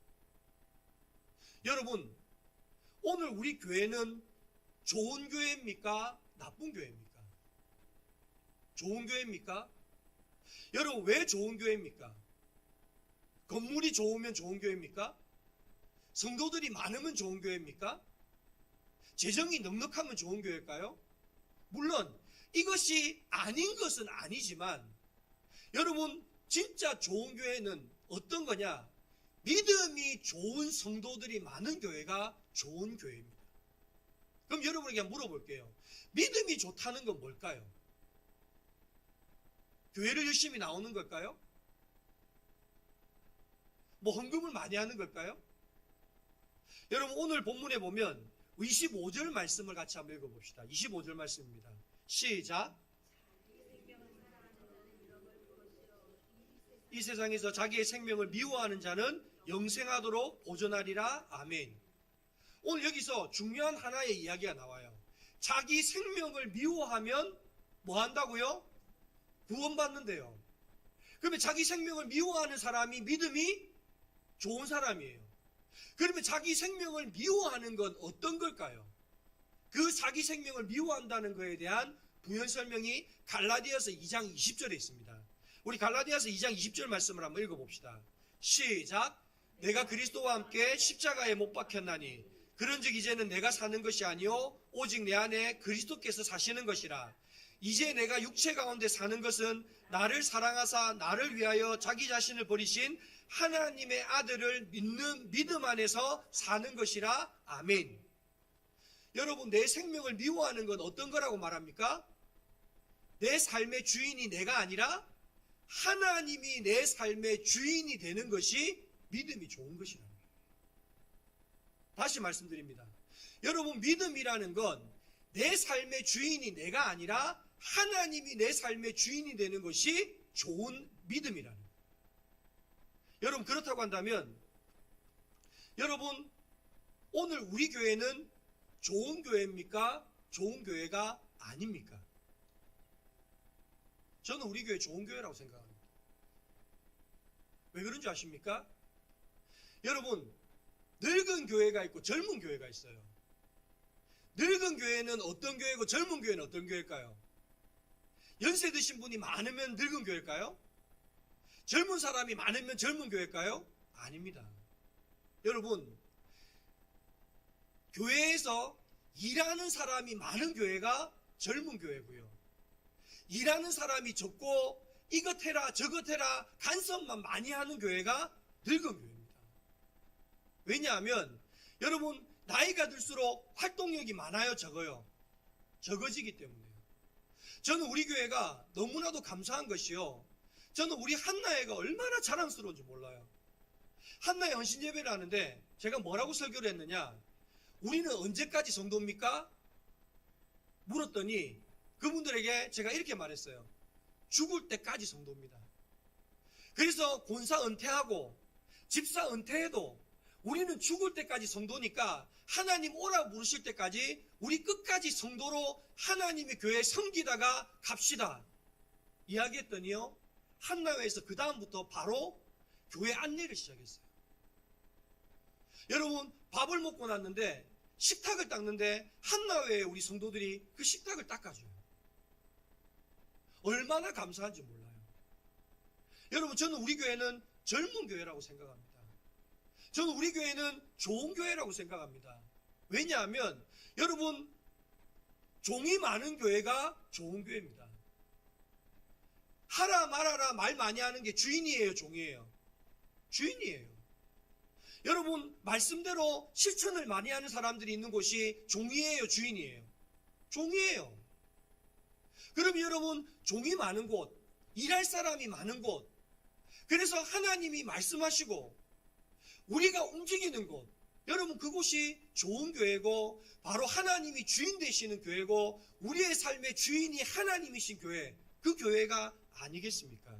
여러분, 오늘 우리 교회는 좋은 교회입니까? 나쁜 교회입니까? 좋은 교회입니까? 여러분, 왜 좋은 교회입니까? 건물이 좋으면 좋은 교회입니까? 성도들이 많으면 좋은 교회입니까? 재정이 넉넉하면 좋은 교회일까요? 물론 이것이 아닌 것은 아니지만 여러분 진짜 좋은 교회는 어떤 거냐? 믿음이 좋은 성도들이 많은 교회가 좋은 교회입니다. 그럼 여러분에게 물어볼게요. 믿음이 좋다는 건 뭘까요? 교회를 열심히 나오는 걸까요? 뭐 헌금을 많이 하는 걸까요? 여러분 오늘 본문에 보면 25절 말씀을 같이 한번 읽어봅시다. 25절 말씀입니다. 시작. 이 세상에서 자기의 생명을 미워하는 자는 영생하도록 보존하리라. 아멘. 오늘 여기서 중요한 하나의 이야기가 나와요. 자기 생명을 미워하면 뭐 한다고요? 구원받는데요. 그러면 자기 생명을 미워하는 사람이 믿음이 좋은 사람이에요. 그러면 자기 생명을 미워하는 건 어떤 걸까요? 그 자기 생명을 미워한다는 것에 대한 부연 설명이 갈라디아서 2장 20절에 있습니다. 우리 갈라디아서 2장 20절 말씀을 한번 읽어봅시다. 시작. 내가 그리스도와 함께 십자가에 못 박혔나니 그런즉 이제는 내가 사는 것이 아니요 오직 내 안에 그리스도께서 사시는 것이라. 이제 내가 육체 가운데 사는 것은 나를 사랑하사 나를 위하여 자기 자신을 버리신 하나님의 아들을 믿는 믿음 안에서 사는 것이라. 아멘. 여러분 내 생명을 미워하는 건 어떤 거라고 말합니까? 내 삶의 주인이 내가 아니라 하나님이 내 삶의 주인이 되는 것이 믿음이 좋은 것이라는 거예요. 다시 말씀드립니다. 여러분 믿음이라는 건 내 삶의 주인이 내가 아니라 하나님이 내 삶의 주인이 되는 것이 좋은 믿음이라는 거예요. 여러분 그렇다고 한다면 여러분 오늘 우리 교회는 좋은 교회입니까? 좋은 교회가 아닙니까? 저는 우리 교회 좋은 교회라고 생각합니다. 왜 그런지 아십니까? 여러분 늙은 교회가 있고 젊은 교회가 있어요. 늙은 교회는 어떤 교회고 젊은 교회는 어떤 교회일까요? 연세 드신 분이 많으면 늙은 교회일까요? 젊은 사람이 많으면 젊은 교회일까요? 아닙니다. 여러분 교회에서 일하는 사람이 많은 교회가 젊은 교회고요. 일하는 사람이 적고 이것 해라 저것 해라 간섭만 많이 하는 교회가 늙은 교회입니다. 왜냐하면 여러분 나이가 들수록 활동력이 많아요 적어요? 적어지기 때문에요. 저는 우리 교회가 너무나도 감사한 것이요. 저는 우리 한나회가 얼마나 자랑스러운지 몰라요. 한나회 헌신 예배를 하는데 제가 뭐라고 설교를 했느냐? 우리는 언제까지 성도입니까? 물었더니 그분들에게 제가 이렇게 말했어요. 죽을 때까지 성도입니다. 그래서 권사 은퇴하고 집사 은퇴해도 우리는 죽을 때까지 성도니까 하나님 오라 부르실 때까지 우리 끝까지 성도로 하나님의 교회에 섬기다가 갑시다. 이야기했더니요. 한나회에서 그 다음부터 바로 교회 안내를 시작했어요. 여러분 밥을 먹고 났는데 식탁을 닦는데 한나회에 우리 성도들이 그 식탁을 닦아줘요. 얼마나 감사한지 몰라요. 여러분 저는 우리 교회는 젊은 교회라고 생각합니다. 저는 우리 교회는 좋은 교회라고 생각합니다. 왜냐하면 여러분 종이 많은 교회가 좋은 교회입니다. 하라 말아라 말 많이 하는 게 주인이에요 종이에요? 주인이에요. 여러분 말씀대로 실천을 많이 하는 사람들이 있는 곳이 종이에요 주인이에요? 종이에요. 그럼 여러분 종이 많은 곳, 일할 사람이 많은 곳, 그래서 하나님이 말씀하시고 우리가 움직이는 곳, 여러분 그곳이 좋은 교회고 바로 하나님이 주인 되시는 교회고 우리의 삶의 주인이 하나님이신 교회, 그 교회가 아니겠습니까?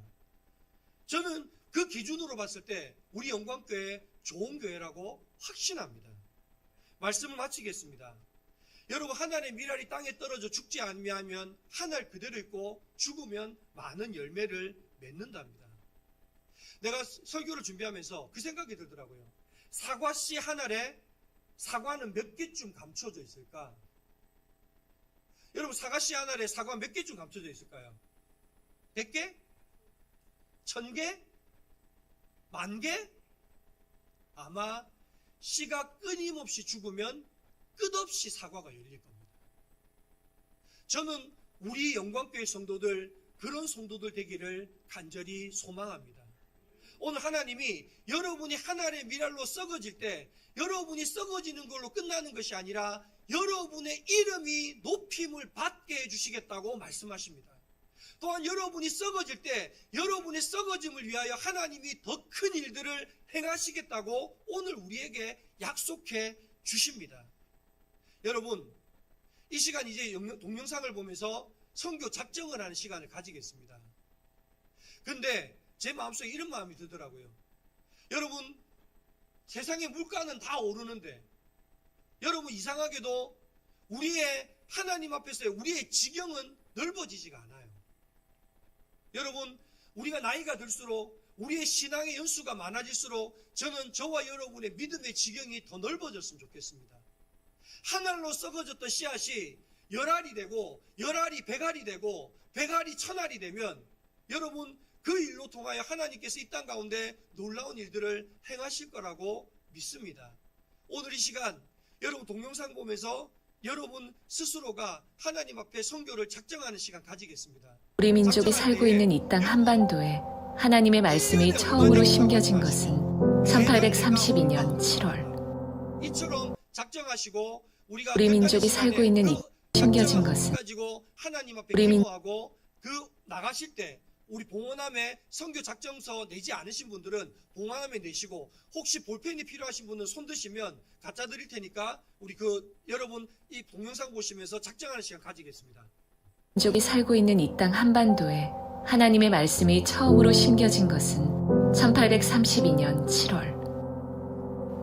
저는 그 기준으로 봤을 때 우리 영광교회 좋은 교회라고 확신합니다. 말씀을 마치겠습니다. 여러분 하나님의 미랄이 땅에 떨어져 죽지 아니하면 한 알 그대로 있고 죽으면 많은 열매를 맺는답니다. 내가 설교를 준비하면서 그 생각이 들더라고요. 사과씨 한 알에 사과는 몇 개쯤 감춰져 있을까? 여러분 사과씨 한 알에 사과 몇 개쯤 감춰져 있을까요? 100개? 1000개? 10,000개? 아마 씨가 끊임없이 죽으면 끝없이 사과가 열릴 겁니다. 저는 우리 영광교회 성도들, 그런 성도들 되기를 간절히 소망합니다. 오늘 하나님이 여러분이 하나님의 미랄로 썩어질 때 여러분이 썩어지는 걸로 끝나는 것이 아니라 여러분의 이름이 높임을 받게 해주시겠다고 말씀하십니다. 또한 여러분이 썩어질 때 여러분의 썩어짐을 위하여 하나님이 더 큰 일들을 행하시겠다고 오늘 우리에게 약속해 주십니다. 여러분, 이 시간 이제 동영상을 보면서 선교 작정을 하는 시간을 가지겠습니다. 근데 제 마음속에 이런 마음이 들더라고요. 여러분, 세상의 물가는 다 오르는데 여러분 이상하게도 우리의 하나님 앞에서의 우리의 지경은 넓어지지가 않아요. 여러분, 우리가 나이가 들수록 우리의 신앙의 연수가 많아질수록 저는 저와 여러분의 믿음의 지경이 더 넓어졌으면 좋겠습니다. 한 알로 썩어졌던 씨앗이 10알이 되고 10알이 100알이 되고 100알이 1000알이 되면 여러분 그 일로 통하여 하나님께서 이 땅 가운데 놀라운 일들을 행하실 거라고 믿습니다. 오늘 이 시간 여러분 동영상 보면서 여러분 스스로가 하나님 앞에 선교를 작정하는 시간 가지겠습니다. 우리 민족이 살고 있는 이 땅 한반도에 하나님의 말씀이 처음으로 심겨진 것은 1832년 7월. 이처럼 작정하시고 우리 민족이 살고 있는 이 심겨진 것은 하나님 앞에 우리 기도하고 그 나가실 때 우리 봉헌함에 선교 작정서 내지 않으신 분들은 봉헌함에 내시고 혹시 볼펜이 필요하신 분은 손 드시면 갖다 드릴 테니까 우리 여러분 이 동영상 보시면서 작정하는 시간 가지겠습니다. 민족이 살고 있는 이 땅 한반도에 하나님의 말씀이 처음으로 심겨진 것은 1832년 7월.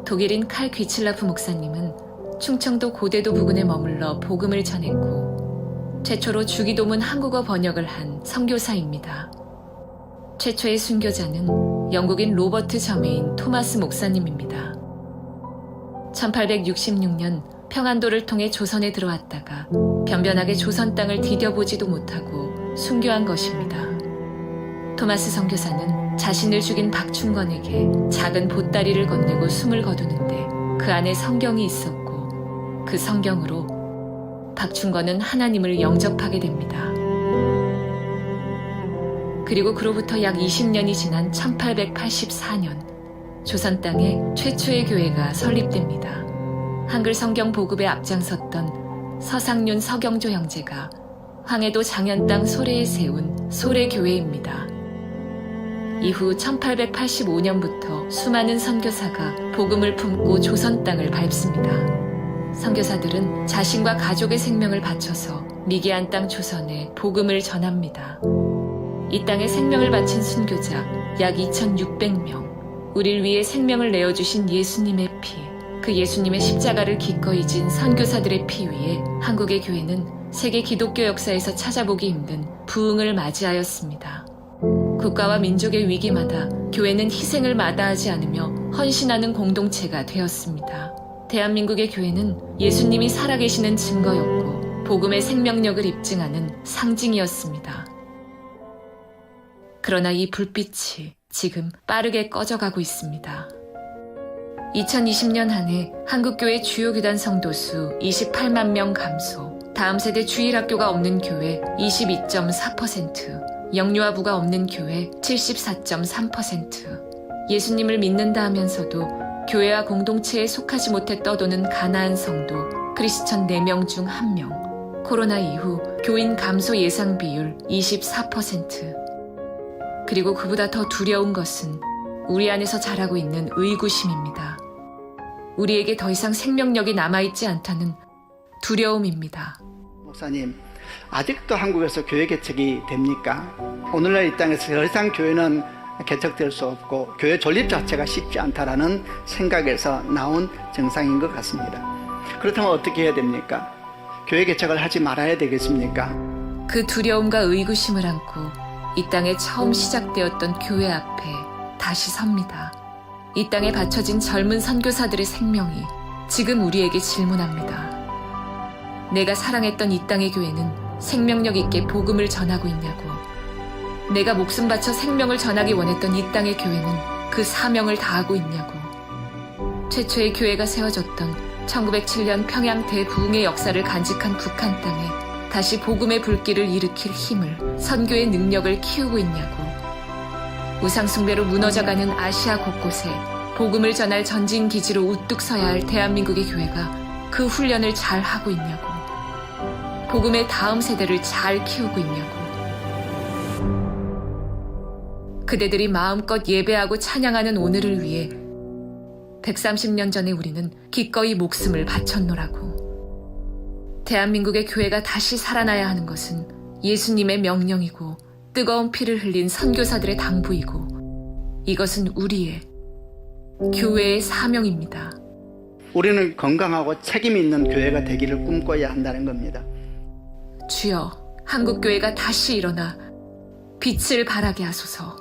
독일인 칼 귀칠라프 목사님은 충청도 고대도 부근에 머물러 복음을 전했고 최초로 주기도문 한국어 번역을 한 선교사입니다. 최초의 순교자는 영국인 로버트 저메인 토마스 목사님입니다. 1866년 평안도를 통해 조선에 들어왔다가 변변하게 조선 땅을 디뎌보지도 못하고 순교한 것입니다. 토마스 선교사는 자신을 죽인 박충건에게 작은 보따리를 건네고 숨을 거두는데 그 안에 성경이 있었고 그 성경으로 박충건은 하나님을 영접하게 됩니다. 그리고 그로부터 약 20년이 지난 1884년 조선 땅에 최초의 교회가 설립됩니다. 한글 성경 보급에 앞장섰던 서상륜 서경조 형제가 황해도 장현 땅 소래에 세운 소래교회입니다. 이후 1885년부터 수많은 선교사가 복음을 품고 조선 땅을 밟습니다. 선교사들은 자신과 가족의 생명을 바쳐서 미개한 땅 조선에 복음을 전합니다. 이 땅에 생명을 바친 순교자 약 2,600명, 우리를 위해 생명을 내어주신 예수님의 피, 그 예수님의 십자가를 기꺼이 진 선교사들의 피 위에 한국의 교회는 세계 기독교 역사에서 찾아보기 힘든 부흥을 맞이하였습니다. 국가와 민족의 위기마다 교회는 희생을 마다하지 않으며 헌신하는 공동체가 되었습니다. 대한민국의 교회는 예수님이 살아계시는 증거였고 복음의 생명력을 입증하는 상징이었습니다. 그러나 이 불빛이 지금 빠르게 꺼져가고 있습니다. 2020년 한 해 한국교회 주요 교단 성도수 28만 명 감소, 다음 세대 주일학교가 없는 교회 22.4%, 영유아부가 없는 교회 74.3%, 예수님을 믿는다 하면서도 교회와 공동체에 속하지 못해 떠도는 가나안 성도 크리스천 4명 중 1명, 코로나 이후 교인 감소 예상 비율 24%. 그리고 그보다 더 두려운 것은 우리 안에서 자라고 있는 의구심입니다. 우리에게 더 이상 생명력이 남아있지 않다는 두려움입니다. 목사님, 아직도 한국에서 교회 개척이 됩니까? 오늘날 이 땅에서 더 이상 교회는 개척될 수 없고 교회 존립 자체가 쉽지 않다라는 생각에서 나온 증상인 것 같습니다. 그렇다면 어떻게 해야 됩니까? 교회 개척을 하지 말아야 되겠습니까? 그 두려움과 의구심을 안고 이 땅에 처음 시작되었던 교회 앞에 다시 섭니다. 이 땅에 바쳐진 젊은 선교사들의 생명이 지금 우리에게 질문합니다. 내가 사랑했던 이 땅의 교회는 생명력 있게 복음을 전하고 있냐고. 내가 목숨 바쳐 생명을 전하기 원했던 이 땅의 교회는 그 사명을 다하고 있냐고. 최초의 교회가 세워졌던 1907년 평양 대부흥의 역사를 간직한 북한 땅에 다시 복음의 불길을 일으킬 힘을, 선교의 능력을 키우고 있냐고. 우상숭배로 무너져가는 아시아 곳곳에 복음을 전할 전진 기지로 우뚝 서야 할 대한민국의 교회가 그 훈련을 잘 하고 있냐고. 복음의 다음 세대를 잘 키우고 있냐고. 그대들이 마음껏 예배하고 찬양하는 오늘을 위해 130년 전에 우리는 기꺼이 목숨을 바쳤노라고. 대한민국의 교회가 다시 살아나야 하는 것은 예수님의 명령이고 뜨거운 피를 흘린 선교사들의 당부이고 이것은 우리의 교회의 사명입니다. 우리는 건강하고 책임 있는 교회가 되기를 꿈꿔야 한다는 겁니다. 주여, 한국교회가 다시 일어나 빛을 발하게 하소서.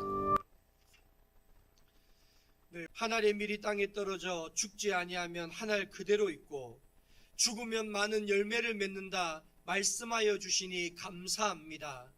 네, 한 알의 밀이 땅에 떨어져 죽지 아니하면 한 알 그대로 있고 죽으면 많은 열매를 맺는다 말씀하여 주시니 감사합니다.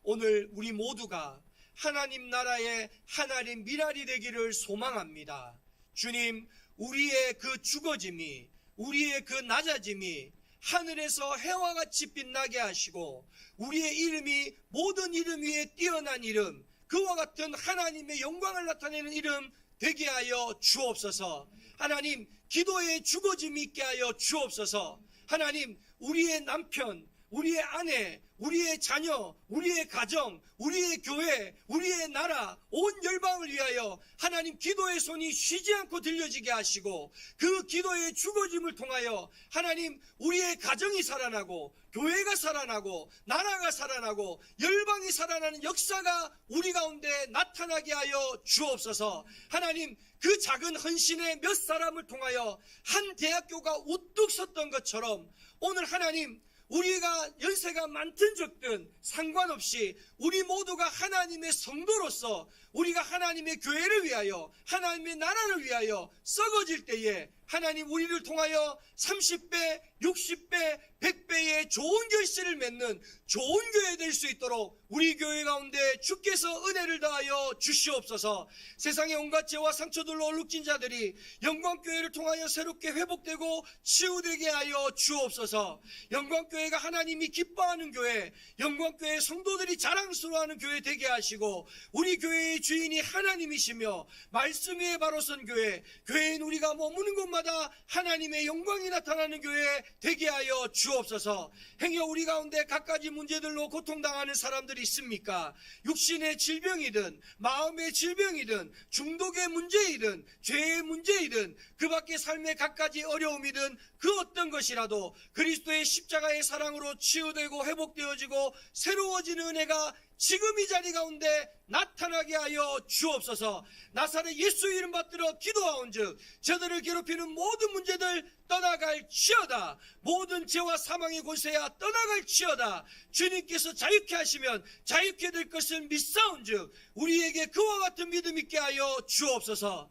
오늘 우리 모두가 하나님 나라의 한 알의 밀알이 되기를 소망합니다. 주님, 우리의 그 죽어짐이, 우리의 그 낮아짐이 하늘에서 해와 같이 빛나게 하시고 우리의 이름이 모든 이름 위에 뛰어난 이름, 그와 같은 하나님의 영광을 나타내는 이름 되게 하여 주옵소서. 하나님, 기도의 죽어짐이 있게 하여 주옵소서. 하나님, 우리의 남편, 우리의 아내, 우리의 자녀, 우리의 가정, 우리의 교회, 우리의 나라, 온 열방을 위하여 하나님 기도의 손이 쉬지 않고 들려지게 하시고 그 기도의 죽어짐을 통하여 하나님 우리의 가정이 살아나고 교회가 살아나고 나라가 살아나고 열방이 살아나는 역사가 우리 가운데 나타나게 하여 주옵소서. 하나님, 그 작은 헌신의 몇 사람을 통하여 한 대학교가 우뚝 섰던 것처럼 오늘 하나님, 우리가 연세가 많든 적든 상관없이 우리 모두가 하나님의 성도로서 우리가 하나님의 교회를 위하여 하나님의 나라를 위하여 썩어질 때에 하나님 우리를 통하여 30배, 60배, 100배의 좋은 결실을 맺는 좋은 교회 될 수 있도록 우리 교회 가운데 주께서 은혜를 다하여 주시옵소서. 세상의 온갖 죄와 상처들로 얼룩진 자들이 영광교회를 통하여 새롭게 회복되고 치유되게 하여 주옵소서. 영광교회가 하나님이 기뻐하는 교회, 영광교회 성도들이 자랑스러워하는 교회 되게 하시고 우리 교회의 주인이 하나님이시며 말씀 위에 바로 선 교회, 교회인 우리가 머무는 곳마다 하나님의 영광이 나타나는 교회 되게 하여 주옵소서. 행여 우리 가운데 갖가지 문제들로 고통당하는 사람들이 있습니까? 육신의 질병이든 마음의 질병이든 중독의 문제이든 죄의 문제이든 그 밖의 삶의 갖가지 어려움이든 그 어떤 것이라도 그리스도의 십자가의 사랑으로 치유되고 회복되어지고 새로워지는 은혜가 지금 이 자리 가운데 나타나게 하여 주옵소서. 나사렛 예수 이름 받들어 기도하온즉 저들을 괴롭히는 모든 문제들 떠나갈지어다. 모든 죄와 사망의 권세야 떠나갈지어다. 주님께서 자유케 하시면 자유케 될 것을 믿사온즉 우리에게 그와 같은 믿음 있게 하여 주옵소서.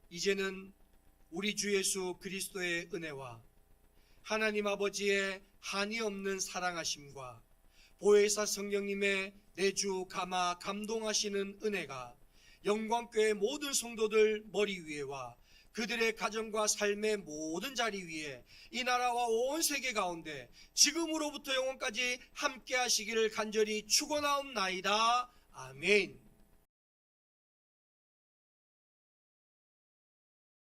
이제는 우리 주 예수 그리스도의 은혜와 하나님 아버지의 한이 없는 사랑하심과 보혜사 성령님의 내주 감화 감동하시는 은혜가 영광교회 모든 성도들 머리 위에와 그들의 가정과 삶의 모든 자리 위에 이 나라와 온 세계 가운데 지금으로부터 영원까지 함께 하시기를 간절히 축원하옵나이다. 아멘.